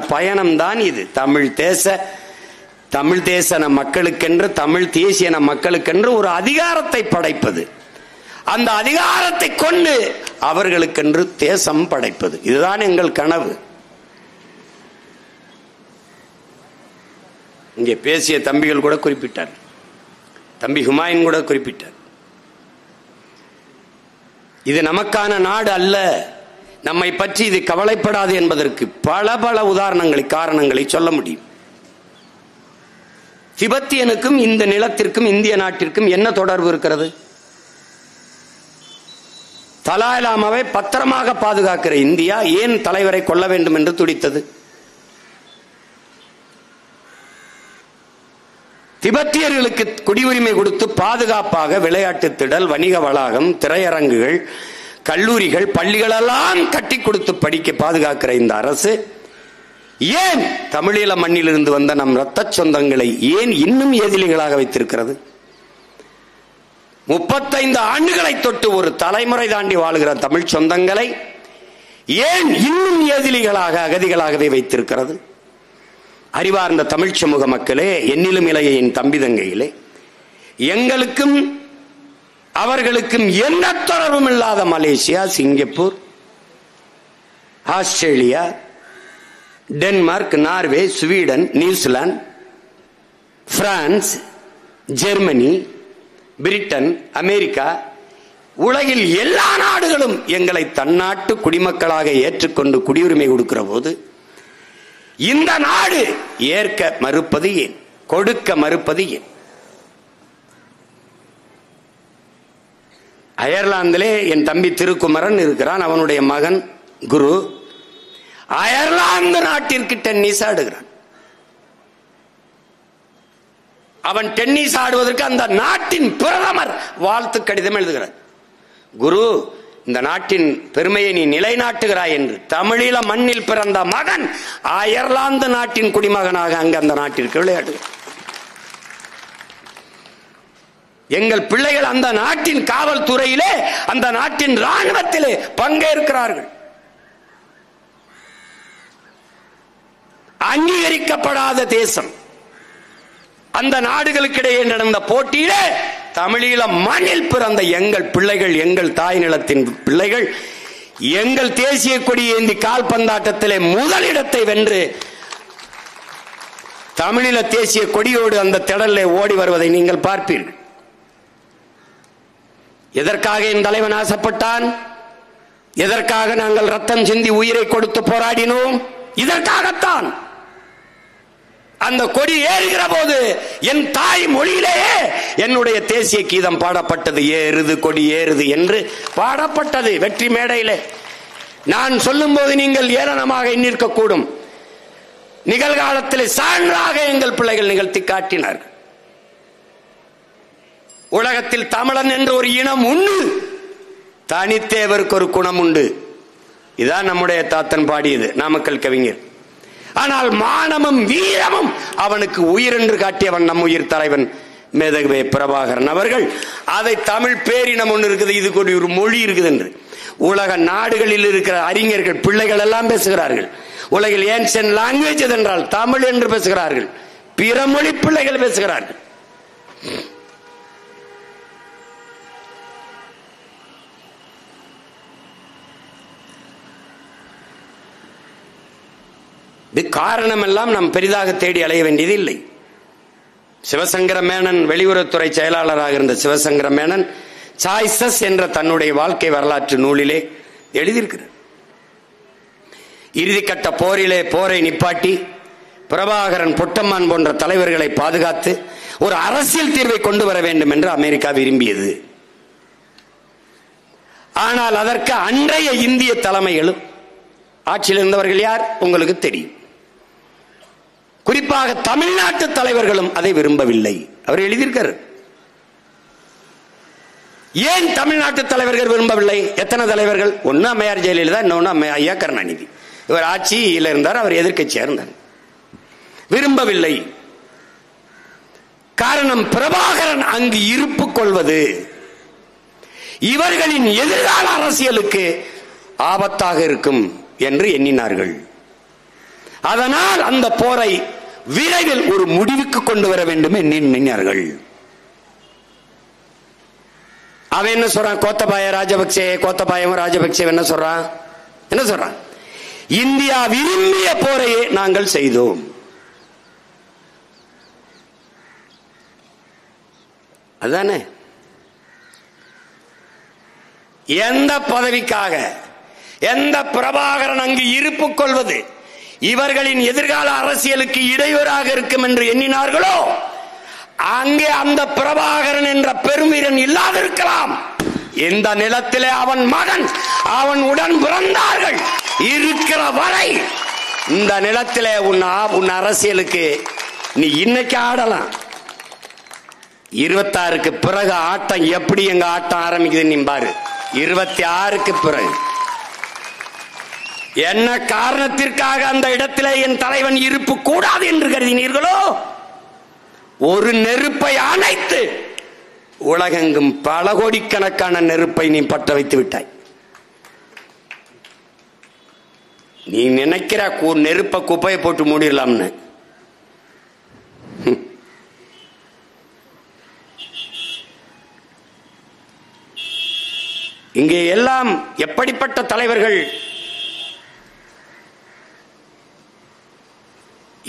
பயணம்தான் இது. தமிழ் தேச மக்களுக்கென்று, தமிழ் தேசிய மக்களுக்கென்று ஒரு அதிகாரத்தை படைப்பது, அந்த அதிகாரத்தை கொண்டு அவர்களுக்கென்று தேசம் படைப்பது, இதுதான் எங்கள் கனவு. இங்கே பேசிய தம்பிகள் கூட குறிப்பிட்டார், தம்பி ஹுமாயூன் கூட குறிப்பிட்டார், இது நமக்கான நாடு அல்ல, நம்மை பற்றி இது கவலைப்படாது என்பதற்கு பல உதாரணங்களை, காரணங்களை சொல்ல முடியும். திபெத்தியனுக்கும் இந்த நிலத்திற்கும் இந்திய நாட்டிற்கும் என்ன தொடர்பு இருக்கிறது? தலாய் லாமாவை பத்திரமாக பாதுகாக்கிற இந்தியா ஏன் தலைவரை கொல்ல வேண்டும் என்று துடித்தது? திபெத்தியர்களுக்கு குடியுரிமை கொடுத்து பாதுகாப்பாக விளையாட்டு திடல், வணிக வளாகம், திரையரங்குகள், கல்லூரிகள், பள்ளிகளெல்லாம் கட்டி கொடுத்து படிக்க பாதுகாக்கிற இந்த அரசு ஏன் தமிழீழ மண்ணிலிருந்து வந்த நம் இரத்த சொந்தங்களை ஏன் இன்னும் எதிரிகளாக வைத்திருக்கிறது? 35 ஆண்டுகளை தொட்டு ஒரு தலைமுறை தாண்டி வாழுகிற தமிழ் சொந்தங்களை ஏன் இன்னும் எதிரிகளாக, அகதிகளாகவே வைத்திருக்கிறது? அறிவார்ந்த தமிழ் சமூக மக்களே, என்னிலும் இளைய என் தம்பி தங்கையிலே, எங்களுக்கும் அவர்களுக்கும் எந்த தொடர்பும் இல்லாத Malaysia, Singapore, Australia, Denmark, Norway, Sweden, New Zealand, France, Germany, Britain, America, உலகில் எல்லா நாடுகளும் எங்களை தன்னாட்டு குடிமக்களாக ஏற்றுக்கொண்டு குடியுரிமை கொடுக்கிற போது இந்த நாடு ஏற்க மறுப்பது ஏன்? கொடுக்க மறுப்பது ஏன்? அயர்லாந்திலே என் தம்பி திருக்குமரன் இருக்கிறான், அவனுடைய மகன் குரு அயர்லாந்து நாட்டிற்கு டென்னிஸ் ஆடுகிறான். அவன் டென்னிஸ் ஆடுவதற்கு அந்த நாட்டின் பிரதமர் வாழ்த்து கடிதம் எழுதுகிறார். குரு, இந்த நாட்டின் பெருமையை நீ நிலைநாட்டுகிறாய் என்று. தமிழீழ மண்ணில் பிறந்த மகன் அயர்லாந்து நாட்டின் குடிமகனாக அங்கு அந்த நாட்டிற்கு விளையாடுகிறார். எங்கள் பிள்ளைகள் அந்த நாட்டின் காவல்துறையிலே, அந்த நாட்டின் ராணுவத்திலே பங்கேற்கிறார்கள். அங்கீகரிக்கப்படாத தேசம். அந்த நாடுகளுக்கிடையே நடந்த போட்டியிலே தமிழீழ மண்ணில் பிறந்த எங்கள் பிள்ளைகள், எங்கள் தாய் நிலத்தின் பிள்ளைகள், எங்கள் தேசிய கொடி ஏந்தி கால்பந்தாட்டத்திலே முதலிடத்தை வென்று தமிழீழ தேசிய கொடியோடு அந்த திடலிலே ஓடி வருவதை நீங்கள் பார்ப்பீர்கள். எதற்காக என் தலைவன் ஆசைப்பட்டான்? எதற்காக நாங்கள் ரத்தம் சிந்தி உயிரை கொடுத்து போராடினோம்? இதற்காகத்தான். அந்த கொடி ஏறுகிற போது என் தாய் மொழியிலேயே என்னுடைய தேசிய கீதம் பாடப்பட்டது. ஏறுது கொடி ஏறுது என்று பாடப்பட்டது வெற்றி மேடையிலே. நான் சொல்லும் போது நீங்கள் ஏளனமாக எண்ணிருக்கக்கூடும். நிகழ்காலத்தில் சான்றாக எங்கள் பிள்ளைகள் நிகழ்த்தி காட்டினார்கள். உலகத்தில் தமிழன் என்ற ஒரு இனம் உண்டு, தனித்தேவருக்கு ஒரு குணம் உண்டு. இதான் நம்முடைய தாத்தன் பாடியது, நாமக்கல் கவிஞர். ஆனால் மானமும் வீரமும் அவனுக்கு உயிர் என்று காட்டியவன் நம் உயிர் தலைவன் மேதகவே பிரபாகரன் அவர்கள். அதை தமிழ் பேரினம் ஒன்று இருக்குது, இது ஒரு மொழி இருக்குது என்று உலக நாடுகளில் இருக்கிற அறிஞர்கள் பிள்ளைகள் எல்லாம் பேசுகிறார்கள். உலகில் ஏன்ஷியன்ட் லாங்குவேஜ் என்றால் தமிழ் என்று பேசுகிறார்கள். பிற மொழி பிள்ளைகள் பேசுகிறார்கள். இது காரணம் எல்லாம் நாம் பெரிதாக தேடி அலைய வேண்டியது இல்லை. சிவசங்கர மேனன், வெளியுறவுத்துறை செயலாளராக இருந்த சிவசங்கர மேனன் சாய்ஸஸ் என்ற தன்னுடைய வாழ்க்கை வரலாற்று நூலிலே எழுதியிருக்கிறார். இறுதிக்கட்ட போரிலே போரை நிப்பாட்டி பிரபாகரன், பொட்டம்மான் போன்ற தலைவர்களை பாதுகாத்து ஒரு அரசியல் தீர்வை கொண்டு வர வேண்டும் என்று அமெரிக்கா விரும்பியது. ஆனால் அதற்கு அன்றைய இந்திய தலைமைகளும் ஆட்சியில் இருந்தவர்கள் யார் உங்களுக்கு தெரியும். குறிப்பாக தமிழ்நாட்டு தலைவர்களும் அதை விரும்பவில்லை. அவர் எழுதியிருக்கார். ஏன் தமிழ்நாட்டு தலைவர்கள் விரும்பவில்லை? எத்தனை தலைவர்கள்? ஒன்னு அம்மையார் ஜெயலலிதா, இன்னொன்னு ஐயா கருணாநிதி. இவர் ஆட்சியில் இருந்தார், அவர் எதிர்க்கட்சியா இருந்தார். விரும்பவில்லை. காரணம், பிரபாகரன் அங்கு இருப்பு கொள்வது இவர்களின் எதிர்கால அரசியலுக்கு ஆபத்தாக இருக்கும் என்று எண்ணினார்கள். அதனால் அந்த போரை விரைவில் ஒரு முடிவுக்கு கொண்டு வர வேண்டும் என்று எண்ணினார்கள். அவன் என்ன சொல்றான்? கோத்தபாய ராஜபக்சே, கோத்தபாயம் ராஜபக்சே என்ன சொல்றான்? என்ன சொல்றான்? இந்தியா விரும்பிய போரையே நாங்கள் செய்தோம். அதானே? எந்த பதவிக்காக, எந்த பிரபாகரன் அங்கு இருப்பு கொள்வது இவர்களின் எதிர்கால அரசியலுக்கு இடையூறாக இருக்கும் என்று எண்ணினார்களோ, அங்கே அந்த பிரபாகரன் என்ற பெருமிரன் இல்லாதிருக்கலாம். இந்த நிலத்திலே அவன் மகன், அவன் உடன் பிறந்தார்கள் இருக்கிற வரை இந்த நிலத்திலே உன் அரசியலுக்கு நீ இன்னைக்கு ஆடலாம். 26க்கு பிறகு ஆட்டம் எப்படி எங்க ஆட்டம் ஆரம்பிக்குது நீ பாரு. 26க்கு பிறகு என்ன காரணத்திற்காக அந்த இடத்திலே என் தலைவன் இருப்பு கூடாது என்று கருதினீர்களோ, ஒரு நெருப்பை அணைத்து உலகெங்கும் பல கோடிக்கணக்கான நெருப்பை நீ பற்ற வைத்து விட்டாய். நீ நினைக்கிற நெருப்பை குப்பையை போட்டு மூடிடலாம்னு. இங்கே எல்லாம் எப்படிப்பட்ட தலைவர்கள்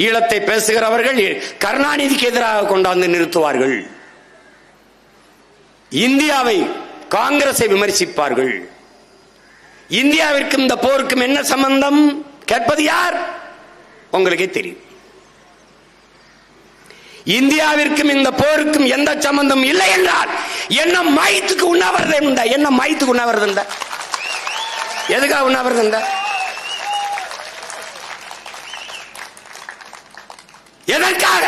ஈழத்தை பேசுகிறவர்கள் கருணாநிதிக்கு எதிராக கொண்டாந்து நிறுத்துவார்கள். இந்தியாவை, காங்கிரஸை விமர்சிப்பார்கள். இந்தியாவிற்கும் இந்த போருக்கும் என்ன சம்பந்தம் கேட்பது யார்? உங்களுக்கே தெரியும். இந்தியாவிற்கும் இந்த போருக்கும் எந்த சம்பந்தம் இல்லை என்றால் என்ன மயத்துக்கு உண்ணாவிரதம் உண்டா? என்ன மயத்துக்கு உண்ணாவிரதம் உண்டா? எதுக்காக உண்ணாவிரதம் உண்டா? எதற்காக?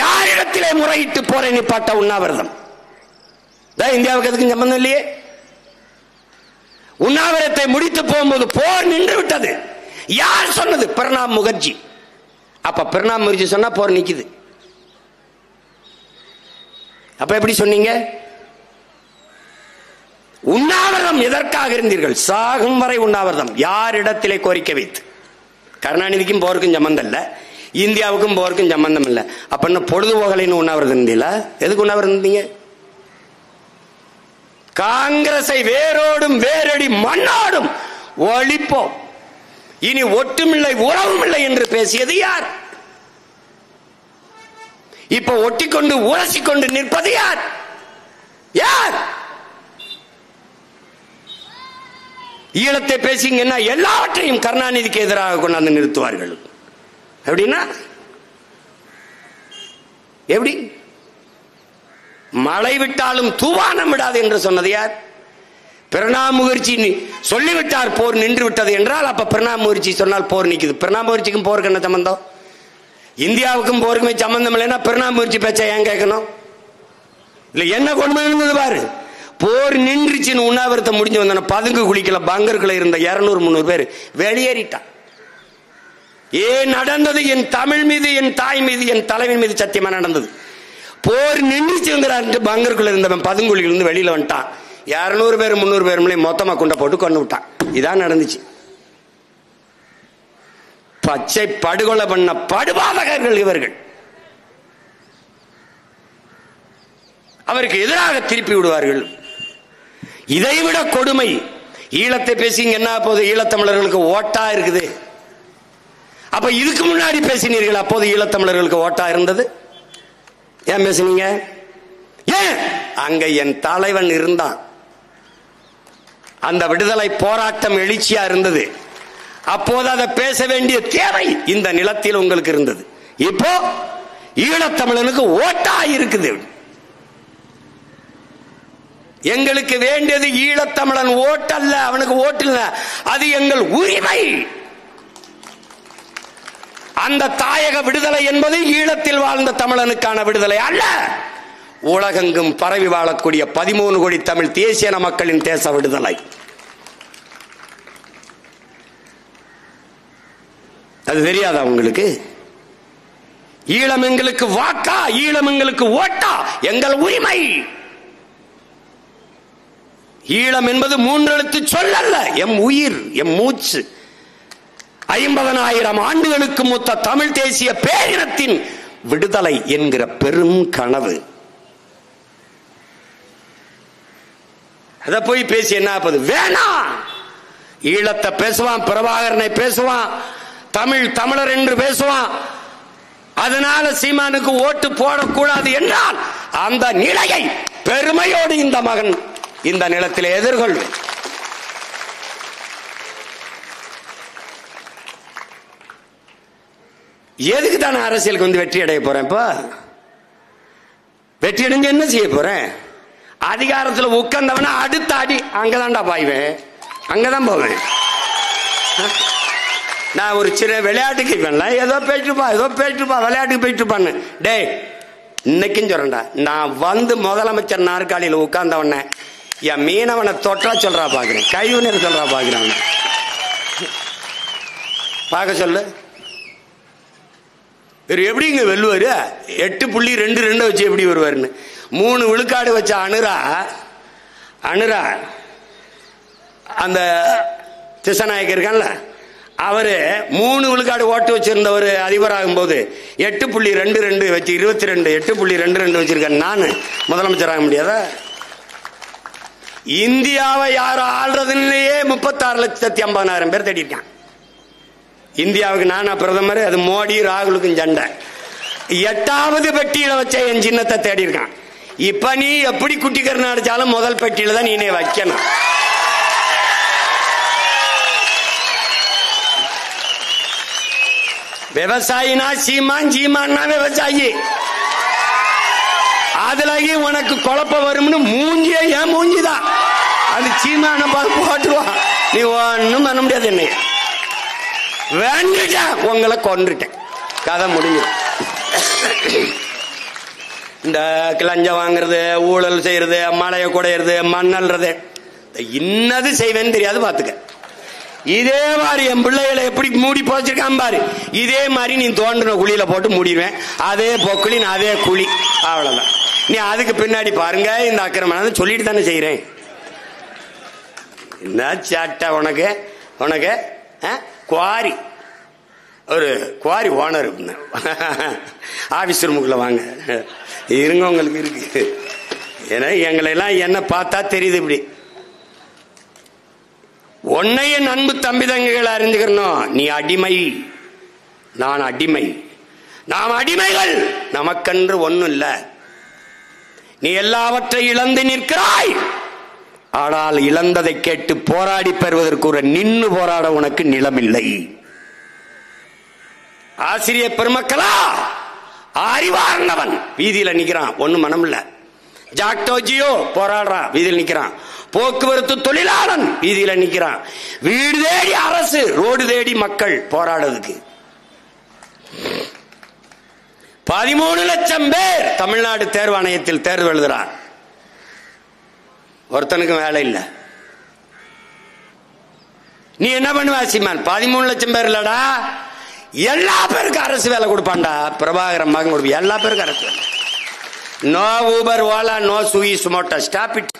யாரிடத்திலே முறையிட்டு போரை நிப்பாட்ட உண்ணாவிரதம்? இந்தியாவுக்கு எதுக்கும் சம்பந்தம் இல்லையே. உண்ணாவிரத்தை முடித்து போகும்போது போர் நின்று விட்டது. யார் சொன்னது? பிரணாப் முகர்ஜி. அப்ப பிரணாப் முகர்ஜி சொன்னா போர் நிக்குது. அப்ப எப்படி சொன்னீங்க? உண்ணாவிரதம் எதற்காக இருந்தீர்கள்? சாகும் வரை உண்ணாவிரதம். யாரிடத்திலே கோரிக்கை வைத்து? கருணாநிதிக்கும் போருக்கும் சம்பந்தம் இல்ல, இந்தியாவுக்கும் போருக்கும் சம்பந்தம் இல்ல. அப்ப என்ன பொழுதுபோகலைன்னு உண்ணாவிரதம் இருந்தீங்களா? எதுக்கு உண்ணாவிரதம் இருந்தீங்க? காங்கிரஸை வேரோடும் வேரடி மண்ணோடும் ஒழிப்போம், இனி ஒட்டுமில்லை உறவுமில்லை என்று பேசியது யார்? இப்ப ஒட்டிக்கொண்டு உரசிக்கொண்டு நிற்பது யார்? யார்? ஈழத்தை பேசிங்கன்னா எல்லாவற்றையும் கருணாநிதிக்கு எதிராக கொண்டாந்து நிறுத்துவார்கள். எப்படின்னா எப்படி? மழை விட்டாலும் தூவானம் விடாது என்று சொன்னது யார்? பிரணாப் முகர்ஜி சொல்லிவிட்டார் போர் நின்று விட்டது என்றால் அப்ப பிரணாப் முகர்ஜி சொன்னால் போர் நிக்குது. பிரணாப் முகர்ஜிக்கும் போருக்கு என்ன சம்பந்தம்? இந்தியாவுக்கும் போருக்குமே சம்பந்தம் இல்லைன்னா பிரணாப் முகர்ஜி பேச்ச ஏன் கேட்கணும்? இல்ல என்ன கொண்டு இருந்தது பாரு. போர் நின்றுச்சுன்னு உண்ணாவிரத்தை முடிஞ்சு வந்த பதுங்கு குளிக்கல பங்கருக்குள்ள இருந்த 200-300 பேர் வெளியேறிட்டான். ஏன் நடந்தது? என் தமிழ் மீது, என் தாய் மீது, என் தலைவன் மீது சத்தியமா நடந்தது. போர் நின்றுச்சுங்கிறாரு பங்கருக்குள்ள இருந்தவன் பதுங்குழியில இருந்து வெளியில வந்துட்டான். 200 பேர் 300 பேர் மொத்தமா குண்டை போட்டு கொண்டு விட்டான். இதான் நடந்துச்சு. பச்சை படுகொலை பண்ண படுபாதகர்கள் இவர்கள். அவருக்கு எதிராக திருப்பி விடுவார்கள். இதைவிட கொடுமை. ஈழத்தை பேசிங்க என்ன போது? ஈழத்தமிழர்களுக்கு ஓட்டா இருக்குது. அப்ப இதுக்கு முன்னாடி பேசினீர்கள், அப்போது ஈழத்தமிழர்களுக்கு ஓட்டா இருந்தது. ஏன் பேசுனீங்க? ஏன்? அங்க என் தலைவன் இருந்தான். அந்த விடுதலை போராட்டம் எழுச்சியா இருந்தது. அப்போது அதை பேச வேண்டிய தேவை இந்த நிலத்தில் உங்களுக்கு இருந்தது. இப்போ ஈழத்தமிழனுக்கு ஓட்டா இருக்குது. எங்களுக்கு வேண்டியது ஈழத்தமிழன் ஓட்டல்ல, அவனுக்கு ஓட்டு இல்ல, அது எங்கள் உரிமை. அந்த தாயக விடுதலை என்பது ஈழத்தில் வாழ்ந்த தமிழனுக்கான விடுதலை அல்ல, உலகெங்கும் பரவி வாழக்கூடிய 13 கோடி தமிழ் தேசிய மக்களின் தேச விடுதலை. அது தெரியாதா உங்களுக்கு? ஈழம் எங்களுக்கு வாக்கா, ஈழம் எங்களுக்கு ஓட்டா, எங்கள் உரிமை. ஈழம் என்பது 3 எழுத்து சொல்லல்ல, எம் உயிர், எம் மூச்சு. 50,000 ஆண்டுகளுக்கு மூத்த தமிழ் தேசிய பேரினத்தின் விடுதலை என்கிற பெரும் கனவு. அத போய் பேசி என்ன ஆகுது? வேணாம். ஈழத்தை பேசுவான், பிரபாகரனை பேசுவான், தமிழர் என்று பேசுவான். அதனால சீமானுக்கு ஓட்டு போடக்கூடாது என்றால் அந்த நிலையை பெருமையோடு இந்த மகன் இந்த நிலத்தில் எதிர்கொள்வேன். எதுக்கு தான் அரசியலுக்கு வந்து வெற்றி அடைய போறேன்? இப்ப வெற்றி அடைஞ்சு என்ன செய்ய போறேன்? அதிகாரத்தில் உட்கார்ந்தவன அடுத்த அடி அங்கதான்டா பாய்வேன், அங்கதான் போவேன். நான் ஒரு சின்ன விளையாட்டுக்கு ஏதோ பேச்சுப்பா விளையாட்டுக்கு போயிட்டு டே இன்னைக்கும் சொல்றேன்டா, நான் வந்து முதலமைச்சர் நாற்காலியில் உட்கார்ந்தவன என் மீனவனை தொற்றா சொல்றா பாக்குறேன், கைவினர் சொல்றா பாக்குறேன். பார்க்க சொல்லு. இவர் எப்படிங்க வெல்லுவாரு? 8.22 வச்சு எப்படி வருவாருன்னு 3 விழுக்காடு வச்ச அனுரா அந்த திசநாயக்க இருக்கான்ல, அவரு 3 விழுக்காடு ஓட்டு வச்சிருந்தவர் அதிபராகும் போது 8.22 வச்சு 22 8.22 வச்சிருக்கேன். நான் முதலமைச்சர் ஆக முடியாதா? இந்தியாவை யாரும் ஆள்றதுலயே 36,50,000 பேர் தேடிருக்கான். இந்தியாவுக்கு நானா பிரதமர், அது மோடி ராகுலுக்கும் சண்டை. 8வது பெட்டியில வச்ச என் சின்னத்தை தேடி இருக்கான். இப்ப நீ எப்படி குட்டிக்கரணை அடிச்சாலும் முதல் பெட்டியில தான் நீனே வைக்கணும். விவசாயினா சீமான், சீமான்னா விவசாயி. அதுலயும் உனக்கு குழப்பம் வரும்னு மூஞ்சியே ஏன் மூஞ்சிதான் அது சீமான போட்டுருவான். நீ ஒன்னும் பண்ண முடியாது. என்ன வேண்டுட்டேன், உங்களை கொன்றுட்டேன், கதை முடிஞ்சு. இந்த லஞ்சம் வாங்குறது, ஊழல் செய்யறது, மழையை குடையிறது, மண்ணல்றது, இன்னது செய்வேன்னு தெரியாது பாத்துக்க. இதே மாதிரி என் பிள்ளைகளை எப்படி மூடி போச்சிருக்கான் பாரு, இதே மாதிரி நீ தோண்டின குழியில போட்டு மூடிடுவேன். அதே பொக்குழி, அதே குழி, அவ்வளவுதான். நீ அதுக்கு பின்னாடி பாருங்க இந்த அக்கிரமம் சொல்லிட்டு தானே செய்யறேன். என்ன சாட்டா உனக்கு உனக்கு குவாரி ஒரு குவாரி ஓனர் ஆபீஸ் ரூமுக்குள்ள வாங்க இருங்க உங்களுக்கு இருக்கு. ஏன்னா எங்களை எல்லாம் என்ன பார்த்தா தெரியுது. இப்படி உன்னைய அன்பு தம்பி தங்கைகளை அறிஞ்சுக்கணும். நீ அடிமை, நான் அடிமை, நாம் அடிமைகள். நமக்கென்று ஒன்னும் இல்ல. நீ எல்லாவற்றை இழந்து நிற்கிறாய். ஆனால் இழந்ததை கேட்டு போராடி பெறுவதற்கு ஒரு நின்னு போராட உனக்கு நிலம் இல்லை. ஆசிரியர் பெருமக்களா, அறிவார்ந்தவன் வீதியில நிக்கிறான், ஒண்ணு மனம் இல்ல. ஜாக்டோஜியோ போராடுறான், வீதியில் நிக்கிறான். போக்குவரத்து தொழிலாளன் வீதியில நிக்கிறான். வீடு தேடி அரசு, ரோடு தேடி மக்கள் போராடுறதுக்கு 13 லட்சம் பேர் தமிழ்நாடு தேர்வாணையத்தில் தேர்வு எழுதுறான். ஒருத்தனுக்கும் வேலை இல்ல. நீ என்ன பண்ணுவ சீமான்? 13 லட்சம் பேர் இல்லடா, எல்லா பேருக்கும் அரசு வேலை கொடுப்பான்டா. பிரபாகரன் மகன் கொடுப்ப எல்லா பேருக்கும் அரசு வேலை. No Uber, Ola, no Swiggy, Zomato, stop it.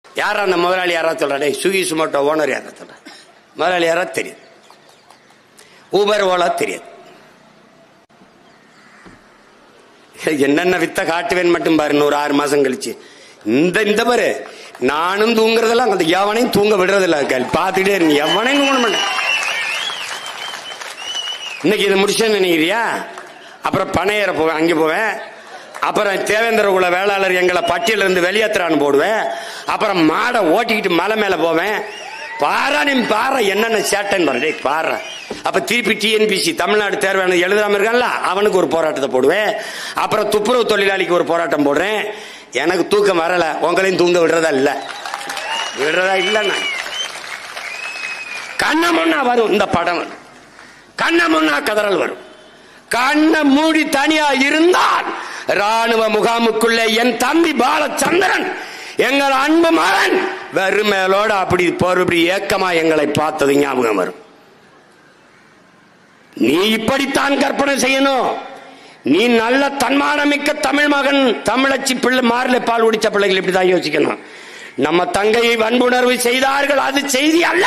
யாரா அந்த முதலாளி? யாரா சொல்ற? சுகி சுமோட்டோ ஓனர் யாரா சொல்ற? முதலாளி யாரா தெரியும். ஊபர் ஓலா தெரியாது. என்னென்ன வித்த காட்டுவேன் மட்டும் பாரு. ஒரு 6 மாசம் கழிச்சு இந்த பாரு, நானும் தூங்குறதெல்லாம் அந்த எவனையும் தூங்க விடுறதில்ல. பார்த்துட்டே இருக்கு, எவனையும் தூங்க மாட்டேன். இன்னைக்கு இதை முடிச்சேன்னு நினைக்கிறியா? அப்புறம் பனையேற போவேன், அங்கே போவேன். அப்புறம் தேவேந்திர குல வேளாளர் எங்களை பட்டியல இருந்து வெளியேற்றான்னு போடுவேன். அப்புறம் மாடை ஓட்டிக்கிட்டு மலை மேல போவேன். பாரா நீ பாரு என்னென்ன சேட்டன் பாரு பாரு. அப்ப திருப்பி டிஎன்பிசி தமிழ்நாடு தேர்வான எழுதாம இருக்கான்ல, அவனுக்கு ஒரு போராட்டத்தை போடுவேன். அப்புறம் துப்புரவு தொழிலாளிக்கு ஒரு போராட்டம் போடுறேன். எனக்கு தூக்கம் வரல, உங்களையும் தூங்க விடுறதா இல்ல, விடுறதா இல்ல. நான் கண்ண முன்னா வரும் இந்த படம், கண்ண முன்னா கதறல் வரும். கண்ணை மூடி தனியா இருந்தால் ராணுவ முகாமுக்குள்ளே என் தம்பி பாலச்சந்திரன், எங்கள் அன்பு மகன் வெறுமேலோட அப்படி பொறுப்படி ஏக்கமா எங்களை பார்த்தது ஞாபகம் வரும். நீ இப்படித்தான் கற்பனை செய்யணும். நீ நல்ல தன்மானமிக்க தமிழ் மகன், தமிழச்சி பிள்ளை, மார்ல பால் குடிச்ச பிள்ளைகள் இப்படிதான் யோசிக்கணும். நம்ம தங்கையை வன்புணர்வு செய்தார்கள், அது செய்தி அல்ல.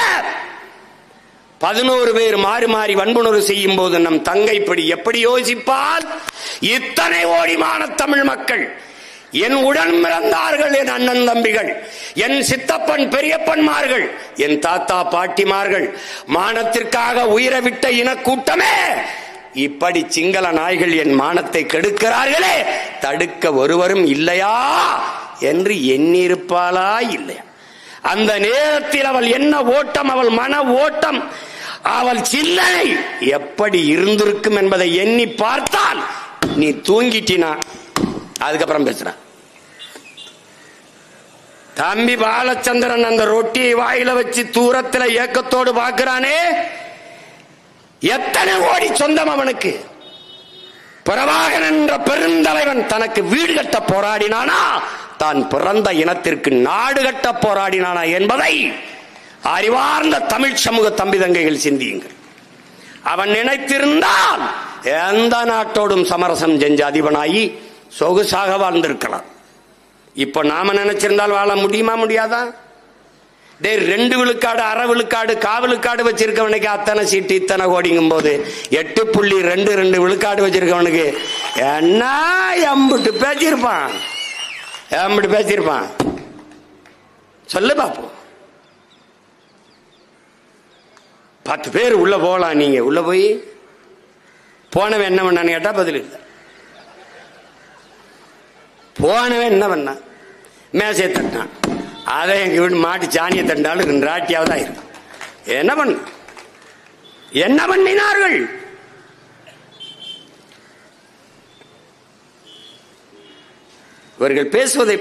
11 பேர் மாறி மாறி வன்புணர்வு செய்யும் போது நம் தங்கை எப்படி யோசிப்பால்? இத்தனை கோடிமான தமிழ் மக்கள், என் உடன் பிறந்தார்கள், என் அண்ணன் தம்பிகள், என் சித்தப்பன் பெரியப்பன்மார்கள், என் தாத்தா பாட்டிமார்கள், மானத்திற்காக உயிரை விட்ட இனக்கூட்டமே, இப்படி சிங்கள நாய்கள் என் மானத்தை கெடுக்கிறார்களே, தடுக்க ஒருவரும் இல்லையா என்று எண்ணிருப்பாளா இல்லையா? அந்த நேரத்தில் அவள் என்ன ஓட்டம், அவள் மன ஓட்டம், அவள் சில்லறை எப்படி இருந்திருக்கும் என்பதை எண்ணி பார்த்தால் நீ தூங்கிட்டினா அதுக்கப்புறம் பேசுறான். தம்பி பாலச்சந்திரன் அந்த ரொட்டியை வாயில வச்சு தூரத்தில் ஏக்கத்தோடு பார்க்கிறானே, எத்தனை கோடி சொந்தம் அவனுக்கு. பிரபாகரன் என்ற பெருந்தலைவன் தனக்கு வீடு கட்ட போராடினானா, தான் பிறந்த இனத்திற்கு நாடு கட்ட போராடினானா என்பதை அறிவார்ந்த தமிழ் சமூக தம்பி தங்கைகள் சிந்தியுங்கள். அவன் நினைத்திருந்தால் எந்த நாட்டோடும் சமரசம் செஞ்ச அதிபனாகி சொகுசாக வாழ்ந்திருக்கலாம். இப்ப நாம நினைச்சிருந்தால் வாழ முடியுமா? முடியாதா? 2 விழுக்காடு, அரை விழுக்காடு, காவலுக்காடு வச்சிருக்கவனுக்கு அத்தனை சீட்டு இத்தனை கோடிங்கும் போது 8.22 விழுக்காடு வச்சிருக்கவனுக்கு என்ன எம்பிட்டு பேசியிருப்பான்? எம்பிட்டு பேசியிருப்பான் சொல்லு பாப்போம். 10 பேர் உள்ள போகலாம். நீங்க உள்ள போய் போனவன் என்ன பண்ணான்னு கேட்டா பதில் இல்லை. போனவன் என்ன பண்ணான்? மேசையை தட்டினான். அதை எங்க வீடு மாட்டு சாணியை தண்டாலும் 2 ராட்டியாவதா இருக்கும். என்ன பண்ண, என்ன பண்ணினார்கள்? இவர்கள் பேசுவதை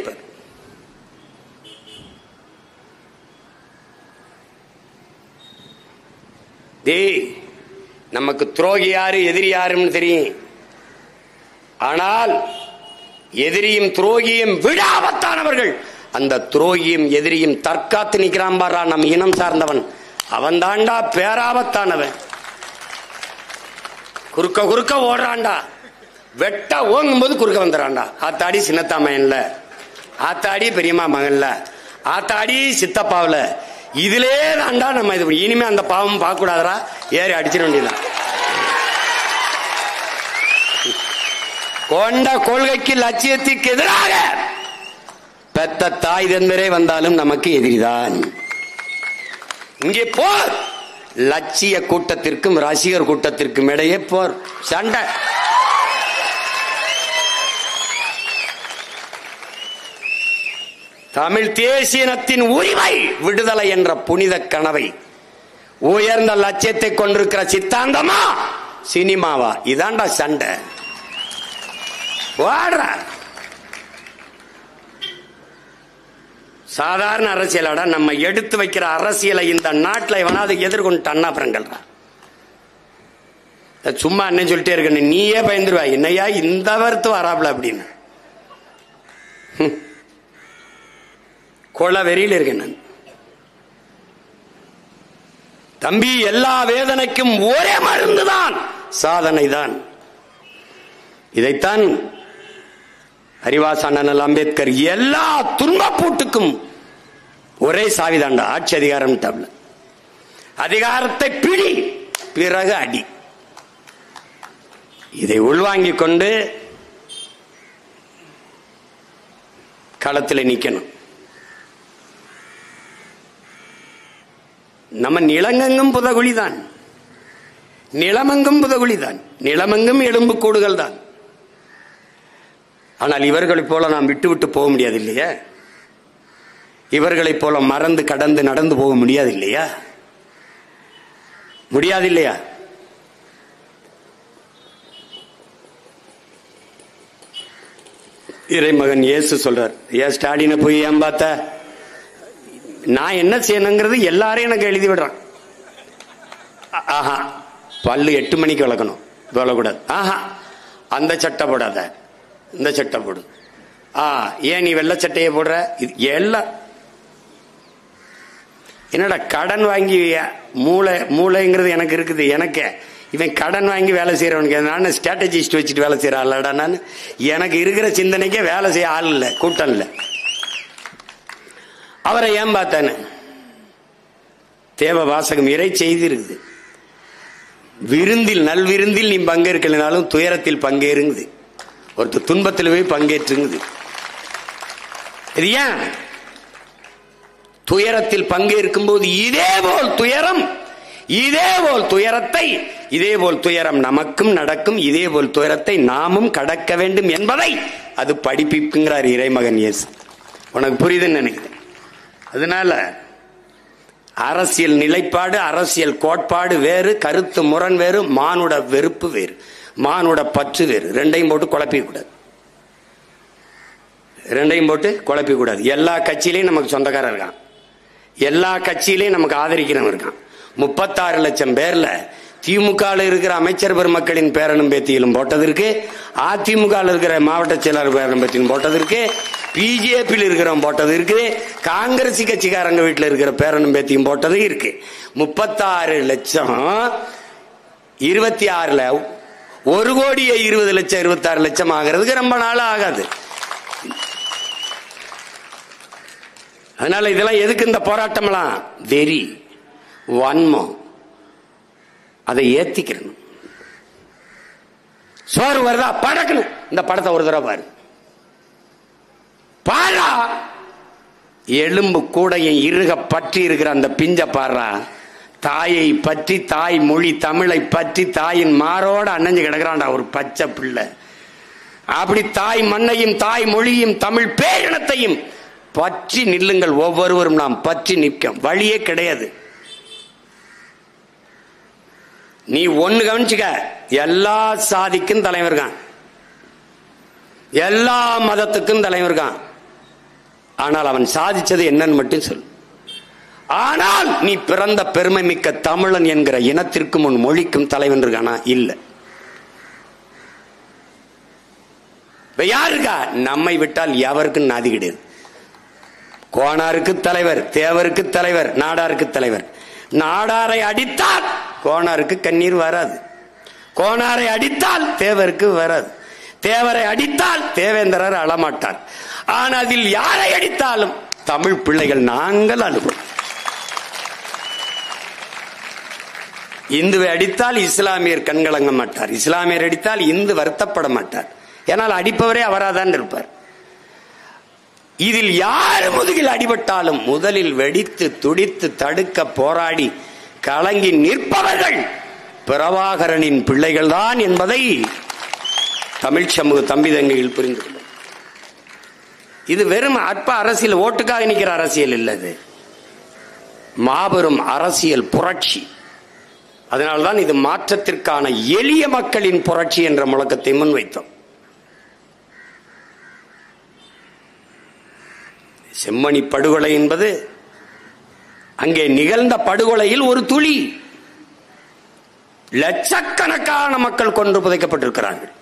நமக்கு துரோகி யாரு எதிரி யாருன்னு தெரியும். ஆனால் எதிரியும் துரோகியும் விட ஆபத்தானவர்கள். அந்த துரோகியும் எதிரியும் தற்காத்து நிற்கிறான் பாரா, நம் இனம் சார்ந்தவன், அவன் தாண்டா பேராபத்தானவன். குறுக்க குறுக்க ஓடுறான்டா. வெட்டா ஓங்கும் போது குறுக்க வந்துறான்டா. ஆத்தாடி சின்னத்தா மகன்ல, ஆத்தாடி பெரியம்மா மகன்ல, ஆத்தாடி சித்தப்பாவில, இதுலே தாண்டா நம்ம இது. இனிமே அந்த பாவம் பார்க்க கூடாதரா, ஏறி அடிச்சிட வேண்டியதான். கொண்ட கொள்கைக்கு லட்சியத்திற்கு எதிராக பெத்த தாய் தந்தரே வந்தாலும் நமக்கு எதிரிதான். இங்கே போர், லட்சிய கூட்டத்திற்கும் ரசிகர் கூட்டத்திற்கும் இடையே போர், சண்டை. தமிழ் தேசியனத்தின் உரிமை விடுதலை என்ற புனித கனவை, உயர்ந்த லட்சியத்தை கொண்டிருக்கிற சித்தாந்தமா சினிமாவா? இதாண்டா சண்டை. சாதாரண அரசியலாடா நம்ம எடுத்து வைக்கிற அரசியலை இந்த நாட்டில் எவனாவது எதிர்கொண்டு அப்புறங்கள் சும்மா என்ன சொல்லிட்டே இருக்க, நீயே பயந்துருவா என்னையா இந்த வருத்து வராப்ல அப்படின்னு கொள்ள வெறியில் இருக்கேன் நான். தம்பி, எல்லா வேதனைக்கும் ஒரே மருந்துதான் சாதனை தான். இதைத்தான் அறிவாசான அம்பேத்கர் எல்லா துன்பப்பூட்டுக்கும் ஒரே சாவிதாண்டா ஆட்சி அதிகாரம். அதிகாரத்தை பிடி, பிறகு அடி. இதை உள்வாங்கிக் கொண்டு களத்தில் நிக்கணும். நம்ம நிலங்கெங்கும் புதகுழிதான், நிலமெங்கும் புதகுழிதான், நிலமெங்கும் எலும்பு கூடுகள் தான். ஆனால் இவர்களைப் போல நாம் விட்டு விட்டு போக முடியாது இல்லையா? இவர்களைப் போல மறந்து கடந்து நடந்து போக முடியாது இல்லையா? முடியாது இல்லையா? இறைமகன் இயேசு சொல்றார், ஏன் ஸ்டாலினை போய் ஏன் பார்த்த? நான் என்ன செய்யணுங்கிறது எல்லாரையும் எனக்கு எழுதி விடுறான். ஆஹா, பல்லு 8 மணிக்கு வளர்க்கணும், சொல்லக்கூடாது. ஆஹா, அந்த சட்டை போடாத, இந்த சட்டை போடு. ஏன் நீ வெள்ளை சட்டையை போடுற? இது எல்லாம் என்னடா கடன் வாங்கி மூளைங்கிறது எனக்கு இருக்குது. எனக்கு இவன் கடன் வாங்கி வேலை செய்யறவனுக்கு நான் ஸ்ட்ராட்டஜிஸ்ட் வச்சுட்டு வேலை செய்யறான்லடா. நான் எனக்கு இருக்கிற சிந்தனைக்கே வேலை செய்ய ஆள் இல்லை, கூட்டம் இல்லை. அவரை ஏன் பார்த்தானு தேவ வாசகம் இறை செய்தி இருக்குது. விருந்தில் நல்விருந்தில் நீ பங்கேற்கலைனாலும் துயரத்தில் பங்கேறுங்குது. ஒருத்தர் துன்பத்தில் போய் பங்கேற்றுங்குது. இது ஏன்? துயரத்தில் பங்கேற்கும் போது இதேபோல் துயரம், இதேபோல் துயரத்தை, இதேபோல் துயரம் நமக்கும் நடக்கும், இதேபோல் துயரத்தை நாமும் கடக்க வேண்டும் என்பதை அது படிப்பிக்குங்கிறார் இறைமகன் இயேசு. உனக்கு புரியுதுன்னு நினைக்கிறேன். அதனால அரசியல் நிலைப்பாடு, அரசியல் கோட்பாடு வேறு, கருத்து முரண் வேறு, மானுட வெறுப்பு வேறு, மானுட பற்று வேறு. ரெண்டையும் போட்டு குழப்பிக்க கூடாது, ரெண்டையும் போட்டு குழப்பிக்க கூடாது. எல்லா கட்சியிலையும் நமக்கு சொந்தக்காரன் இருக்கான், எல்லா கட்சியிலையும் நமக்கு ஆதரிக்கிறவன் இருக்கான். 36 லட்சம் பேர்ல திமுக இருக்கிற அமைச்சர் பெருமக்களின் பேரனும் பேத்தியிலும் போட்டதற்கு, அதிமுக இருக்கிற மாவட்ட செயலாளர் பேரனும் பேத்தியும் போட்டதற்கு, பிஜேபியில் இருக்கிறவன் போட்டது இருக்கு, காங்கிரஸ் கட்சிக்காரங்க வீட்டில் இருக்கிற பேரனும் பேத்தியும் போட்டது இருக்கு. 36 லட்சம் 26ல 1,20,00,000 26 லட்சம் ஆகிறதுக்கு ரொம்ப நாள் ஆகாது. அதனால இதெல்லாம் எதுக்கு இந்த போராட்டம் எல்லாம்? வெறி, வன்மம், அதை ஏத்திக்கணும். சோறு வருதா படக்கணும். இந்த படத்தை ஒரு தடவை பாரு, பாரா எலும்பு கூடையை இறுக பற்றி இருக்கிற அந்த பிஞ்ச பாரா. தாயை பற்றி, தாய் மொழி தமிழை பற்றி தாயின் மாரோட அணைஞ்சு கிடக்கிறான்டா ஒரு பச்சை பிள்ளை. அப்படி தாய் மண்ணையும் தாய் மொழியும் தமிழ் பேரினத்தையும் பற்றி நில்லுங்கள். ஒவ்வொருவரும் நாம் பற்றி நிற்கும் வழியே கிடையாது. நீ ஒண்ணு கவனிச்சுக்க, எல்லா சாதிக்கும் தலைவர் இருக்கான், எல்லா மதத்துக்கும் தலைவர் இருக்கான். ஆனால் அவன் சாதிச்சது என்னன்னு மட்டும் சொல். ஆனால் நீ பிறந்த பெருமை மிக்க தமிழன் என்கிற இனத்திற்கும் உன் மொழிக்கும் தலைவன் இருக்கானா? இல்ல. யாருக்கா? நம்மை விட்டால் எவருக்கும் நாதி கிடையாது. கோனாருக்கு தலைவர், தேவருக்கு தலைவர், நாடாருக்கு தலைவர். நாடாரை அடித்தால் கோனாருக்கு கண்ணீர் வராது, கோனாரை அடித்தால் தேவருக்கு வராது. தேவரை அடித்தால் தேவேந்திரர் அழமாட்டார். ஆனால் அதில் யாரை அடித்தாலும் தமிழ் பிள்ளைகள் நாங்கள் அழுவோம். இந்துவை அடித்தால் இஸ்லாமியர் கண்கலங்க மாட்டார், இஸ்லாமியர் அடித்தால் இந்து வருத்தப்பட மாட்டார். ஏனால் அடிப்பவரே அவராதான் இருப்பார். இதில் யார் முதுகில் அடிபட்டாலும் முதலில் வெடித்து துடித்து தடுக்க போராடி கலங்கி நிற்பவர்கள் பிரபாகரனின் பிள்ளைகள் தான் என்பதை தமிழ் சமூக தம்பி தங்கைகள் புரிந்து கொள்ளும். இது வெறும் அற்ப அரசியல், ஓட்டுக்காக நிற்கிற அரசியல் இல்லது, மாபெரும் அரசியல் புரட்சி. அதனால்தான் இது மாற்றத்திற்கான எளிய மக்களின் புரட்சி என்ற முழக்கத்தை முன்வைத்தோம். செம்மணி படுகொலை என்பது அங்கே நிகழ்ந்த படுகொலையில் ஒரு துளி. லட்சக்கணக்கான மக்கள் கொன்று புதைக்கப்பட்டிருக்கிறார்கள்.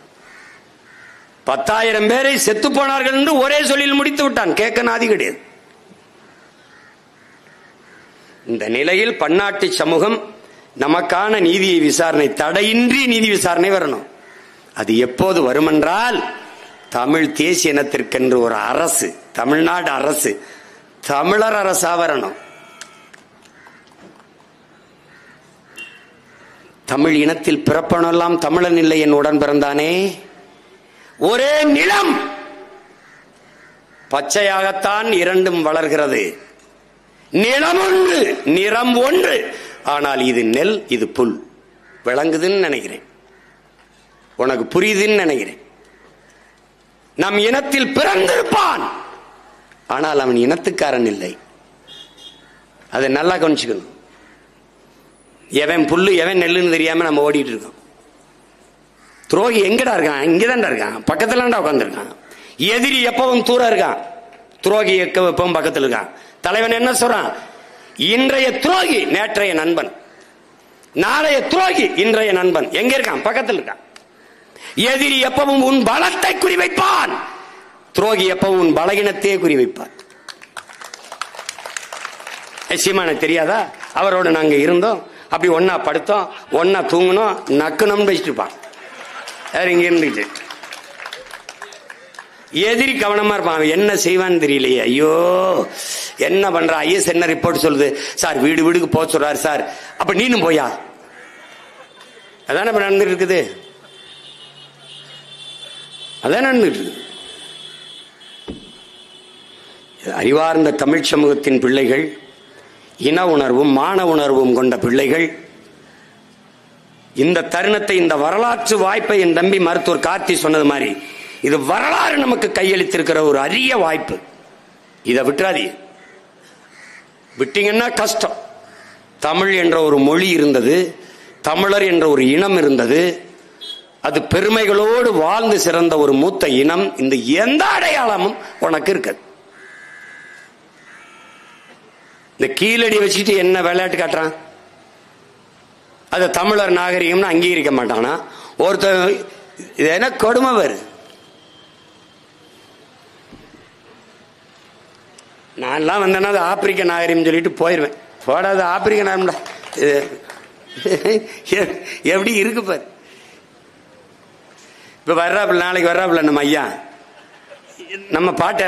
10,000 பேரை செத்து போனார்கள் என்று ஒரே சொல்லில் முடித்து விட்டான். கேட்க நாதி கிடையாது. இந்த நிலையில் பன்னாட்டு சமூகம் நமக்கான நீதியை விசாரணை, தடையின்றி நீதி விசாரணை வரணும். அது எப்போது வருமென்றால், தமிழ் தேசிய இனத்திற்கென்று ஒரு அரசு, தமிழ்நாடு அரசு, தமிழர் அரசா வரணும். தமிழ் இனத்தில் பிறப்பனெல்லாம் தமிழன் இல்லை என் உடன் பிறந்தானே. ஒரே நிலம், பச்சையாகத்தான் இரண்டும் வளர்கிறது. நிலம் ஒன்று, நிறம் ஒன்று, ஆனால் இது நெல், இது புல். விளங்குதுன்னு நினைக்கிறேன், உனக்கு புரியுதுன்னு நினைக்கிறேன். நம் இனத்தில் பிறந்திருப்பான், ஆனால் அவன் இனத்துக்காரன் இல்லை. அதை நல்லா கவனிச்சுக்கணும். எவன் புல்லு எவன் நெல்லுன்னு தெரியாம நம்ம ஓடிட்டு இருக்கோம். துரோகி எங்கடா இருக்கான்? இங்கதான்டா இருக்கான், பக்கத்துல உட்காந்துருக்கான். எதிரி எப்பவும் தூரம் இருக்கான், துரோகி எப்பவும் பக்கத்தில் இருக்கான். தலைவன் என்ன சொல்றான்? இன்றைய துரோகி நேற்றைய நண்பன், நாளைய துரோகி இன்றைய நண்பன். எங்க இருக்கான்? பக்கத்தில் இருக்கான். எதிரி எப்பவும் உன் பலத்தை குறிவைப்பான், துரோகி எப்பவும் உன் பலகீனத்தையே குறிவைப்பான். சீமான தெரியாதா? அவரோட நாங்க இருந்தோம், அப்படி ஒன்னா படுத்தோம், ஒன்னா தூங்கணும், நக்கணும்னு வச்சுட்டு இருப்பான். இங்க இருந்துச்சு எதிரி கவனமா இருப்பான். அவன் என்ன செய்வான்னு தெரியலையே. ஐயோ என்ன பண்ற? ஐஎஸ் என்ன ரிப்போர்ட் சொல்லுது சார்? வீடு வீடுக்கு போக சொல்றாரு சார். அப்ப நீனும் போயா? அதான நடந்துட்டு இருக்குது, அதான் நடந்துட்டு இருக்குது. அறிவார்ந்த தமிழ் சமூகத்தின் பிள்ளைகள், இன உணர்வும் மான உணர்வும் கொண்ட பிள்ளைகள் இந்த தருணத்தை, இந்த வரலாற்று வாய்ப்பை என் தம்பி மருத்துவர் கார்த்தி சொன்னது மாதிரி, இது வரலாறு நமக்கு கையளித்திருக்கிற ஒரு அரிய வாய்ப்பு. இதை விட்டுறாதீங்க. விட்டீங்கன்னா கஷ்டம். தமிழ் என்ற ஒரு மொழி இருந்தது, தமிழர் என்ற ஒரு இனம் இருந்தது. அது பெருமைகளோடு வாழ்ந்து சிறந்த ஒரு மூத்த இனம். இந்த எந்த அடையாளமும் உனக்கு இருக்காது. இந்த கீழடி வச்சுட்டு என்ன விளையாட்டு காட்டுறான்? அது தமிழர் நாகரிகம்னு அங்கீகரிக்க மாட்டானா? ஒருத்தர் இது என்ன கொடுமை வேறு. நான்லாம் வந்தேன்னா அது ஆப்பிரிக்க நாகரிகம் சொல்லிட்டு போயிடுவேன். போடாது ஆப்பிரிக்க நாகரிகம் எப்படி இருக்கு பாரு. இப்ப வர்றாப்புல, நாளைக்கு வர்றாப்புல நம்ம ஐயா, நம்ம பாட்ட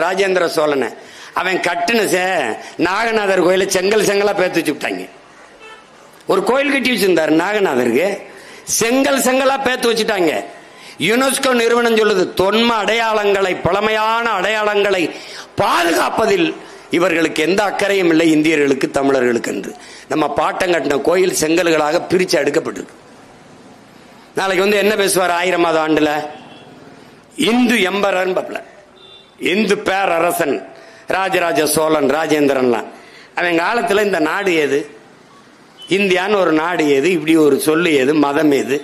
ராஜேந்திர சோழனை, அவன் கட்டுன நாகநாதர் கோயில செங்கல் செங்கலா பேத்து வச்சு விட்டாங்க. ஒரு கோயில் கட்டி வச்சிருந்தாரு நாகநாதருக்கு, செங்கல் செங்கலா பேத்து வச்சுட்டாங்க. யுனெஸ்கோ நிறுவனம் சொல்லுது, தொன்ம அடையாளங்களை, பழமையான அடையாளங்களை பாதுகாப்பதில் இவர்களுக்கு எந்த அக்கறையும் இல்லை, இந்தியர்களுக்கு தமிழர்களுக்கு என்று. நம்ம பாட்டம் கட்டின கோயில் செங்கல்களாக பிரிச்சு அடுக்கப்பட்டிருக்கு. நாளைக்கு வந்து என்ன பேசுவார்? 1000வது ஆண்டுல இந்து எம்பரன் பப்ல, இந்து பேரரசன் ராஜராஜ சோழன், ராஜேந்திரன்லாம். அவன் காலத்துல இந்த நாடு ஏது, இந்தியான்னு ஒரு நாடு ஏது, இப்படி ஒரு சொல்லு ஏது, மதம் ஏது?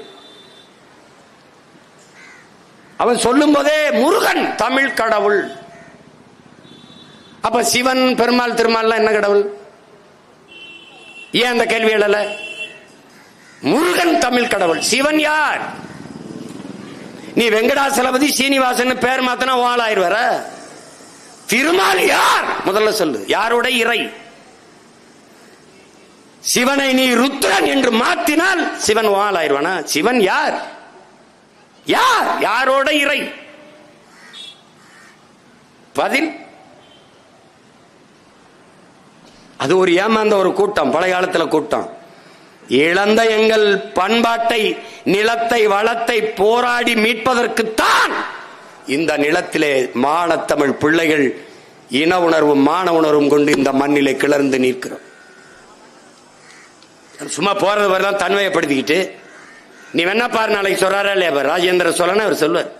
அவன் சொல்லும் போதே முருகன் தமிழ் கடவுள். அப்ப சிவன், பெருமாள், திருமால் என்ன கடவுள்? ஏன் அந்த கேள்வி எழல? முருகன் தமிழ் கடவுள். சிவன் யார்? நீ வெங்கடாசலபதி சீனிவாசன் பேர் மாத்தனா வாழாயிருவர. திருமால் யார்? முதல்ல சொல்லு, யாரோட இறை? சிவனை நீ ருத்ரன் என்று மாத்தினால் சிவன் வாழாயிருவானா? சிவன் யார்? யாரோட இறை? பதில் அது ஒரு ஏமாந்த ஒரு கூட்டம், பழைய காலத்துல கூட்டம். இழந்த எங்கள் பண்பாட்டை, நிலத்தை, வளத்தை போராடி மீட்பதற்குத்தான் இந்த நிலத்திலே மானத்தமிழ் பிள்ளைகள் இன உணர்வும் மான உணர்வும் கொண்டு இந்த மண்ணிலே கிளர்ந்து நிற்கிறோம். சும்மா போறது வரலாம் தன்மையப்படுத்திக்கிட்டு நீ வேணா பாரு, நாளைக்கு சொல்றாரா இல்லையா ராஜேந்திர சோழன் அவர் சொல்வார்.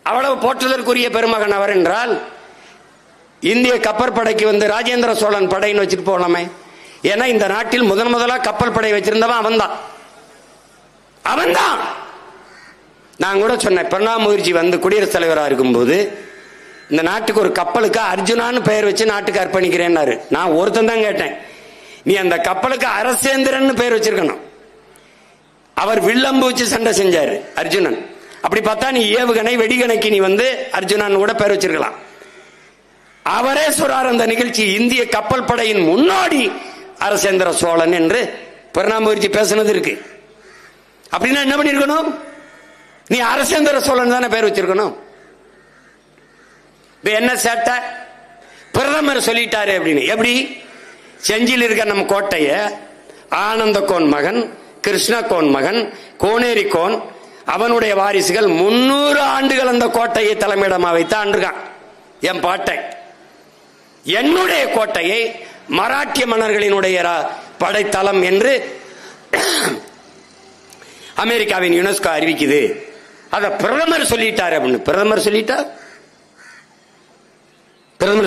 அவ்வளவு போற்றுதற்குரிய பெருமகன் அவர் என்றால் இந்திய கப்பற்படைக்கு வந்து ராஜேந்திர சோழன் படைன்னு வச்சுட்டு போகலாமே. ஏன்னா இந்த நாட்டில் முதலா கப்பல் படை வச்சிருந்தவன் அவன்தான். நான் கூட சொன்னேன், பிரணாப் முகர்ஜி வந்து குடியரசுத் தலைவராக இருக்கும்போது இந்த நாட்டுக்கு ஒரு கப்பலுக்கு அர்ஜுனான்னு பெயர் வச்சு நாட்டுக்கு அர்ப்பணிக்கிறேன்னாரு. நான் ஒருத்தன் தான் கேட்டேன், நீ அந்த கப்பலுக்கு அரசேந்திரன் பெயர் வச்சிருக்கணும். அவர் வில்லம்பு வச்சு சண்டை செஞ்சாரு அர்ஜுனன். அப்படி பார்த்தா நீ ஏவுகணை வெடிகணைக்கு நீ வந்து அர்ஜுனன் கூட பெயர் வச்சிருக்கலாம். அவரே சொல்றார் அந்த நிகழ்ச்சி, இந்திய கப்பல் படையின் முன்னோடி அரசேந்திர சோழன் என்று பிரணாப் முகர்ஜி பேசினது இருக்கு. அப்படின்னா என்ன பண்ணிருக்கணும்? நீ அரசேந்திர சோழன் தானே பேர் வச்சிருக்கணும். என்ன சேட்டை பிரதமர் சொல்லிட்டாரு அப்படின்னு. எப்படி? செஞ்சியில் இருக்க நம்ம கோட்டைய ஆனந்த கோன் மகன், கிருஷ்ண கோன் மகன், கோனேரி கோன் அவனுடைய வாரிசுகள் 300 ஆண்டுகள் அந்த கோட்டையை தலைமையிடமா வைத்து ஆண்டிருக்கான். என் பாட்டை, என்னுடைய கோட்டையை மராட்டிய மன்னர்களினுடைய படைத்தளம் என்று அமெரிக்காவின் யுனெஸ்கோ அறிவிக்குது. அத பிரதமர் சொல்லிட்டார் அப்படின்னு. பிரதமர்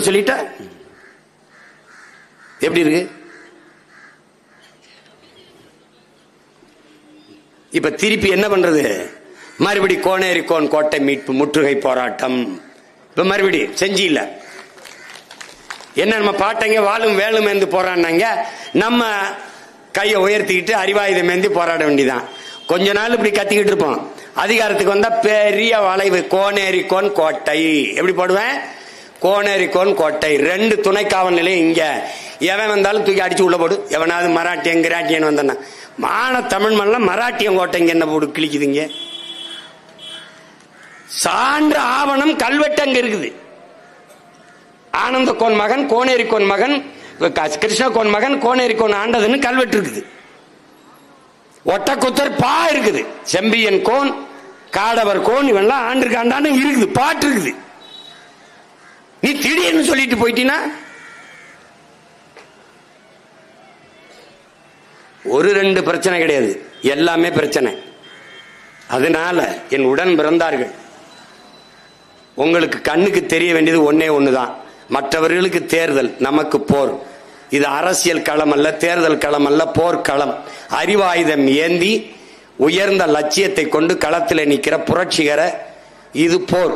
சொல்லிட்டா எப்படி இருக்கு? இப்ப திருப்பி என்ன பண்றது? மறுபடி கோனேரி கோன் கோட்டை மீட்பு முற்றுகை போராட்டம். இப்ப மறுபடி செஞ்சில என்ன நம்ம பாட்டங்க வாழும் வேலும் ஏந்து போராடினாங்க. நம்ம கையை உயர்த்திக்கிட்டு அறிவாயுதம் ஏந்தி போராட வேண்டியதான். கொஞ்ச நாள் இப்படி கத்திக்கிட்டு இருப்போம். அதிகாரத்துக்கு வந்தா பெரிய வளைவு, கோனேரி கோன் கோட்டை. எப்படி போடுவேன்? கோனேரி கோன் கோட்டை. 2 துணை காவல் நிலையம் இங்க. எவன் வந்தாலும் தூக்கி அடிச்சு உள்ள போடு. எவனாவது மராட்டியன் கிராட்டியன் வந்தானா மான தமிழ் மண்ல மராட்டியன் கோட்டைங்க என்ன போடு கிழிக்குதுங்க. சான்று ஆவணம் கல்வெட்டு அங்க இருக்குது. ஆனந்த கோன் மகன், கோனேரி கோன் மகன், கிருஷ்ண கோன் மகன் கோனேரி கோன் ஆண்டதுன்னு கல்வெட்டு இருக்குது. ஒட்டக்குத்தர் பா இருக்குது. செம்பியன் கோன், காடவர் கோன் இவெல்லாம் ஆண்டிருக்காண்டான்னு இருக்குது, பாட்டு இருக்குது. நீ திடீர்னு சொல்லிட்டு போயிட்டீனா ஒரு 2 பிரச்சனை கிடையாது, எல்லாமே பிரச்சனை. அதனால என் உடன் பிறந்தார்கள், உங்களுக்கு கண்ணுக்கு தெரிய வேண்டியது ஒன்னே ஒண்ணுதான். மற்றவர்களுக்கு தேர்தல், நமக்கு போர். இது அரசியல் களம் அல்ல, தேர்தல் களம் அல்ல, போர்க்களம். அறிவாயுதம் ஏந்தி உயர்ந்த லட்சியத்தை கொண்டு களத்தில் நிற்கிற புரட்சிகர இது போர்.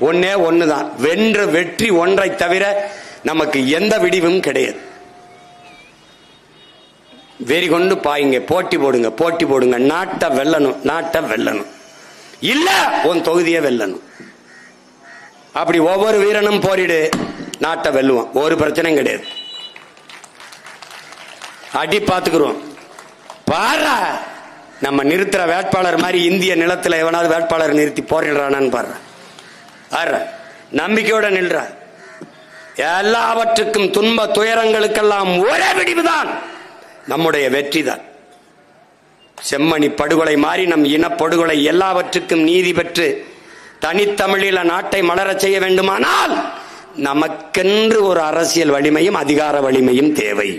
ஒன்னே ஒண்ணுதான், வென்ற வெற்றி ஒன்றை தவிர நமக்கு எந்த விடிவும் கிடையாது. வெறி கொண்டு பாயுங்க, போட்டி போடுங்க. நாட்டை வெல்லணும், இல்ல உன் தொகுதியை வெல்லணும். அப்படி ஒவ்வொரு வீரனும் போரிடு, நாட்டை வெல்லுவோம். ஒரு பிரச்சனையும் கிடையாது. அடி பார்த்துக்கிறோம். பாரா நம்ம நிறுத்துற வேட்பாளர் மாதிரி இந்திய நிலத்தில் எவனாவது வேட்பாளர் நிறுத்தி போரிடுறானான்னு பாரு. நம்பிக்கையோட நில்ற. எல்லாவற்றுக்கும் துன்ப துயரங்களுக்கெல்லாம் ஒரே விடிவுதான் நம்முடைய வெற்றி தான். செம்மணி படுகொலை மாறி நம் இனப்படுகொலை எல்லாவற்றுக்கும் நீதி பெற்று தனித்தமிழில நாட்டை மலரச் செய்ய வேண்டுமானால் நமக்கென்று ஒரு அரசியல் வலிமையும் அதிகார வலிமையும் தேவை.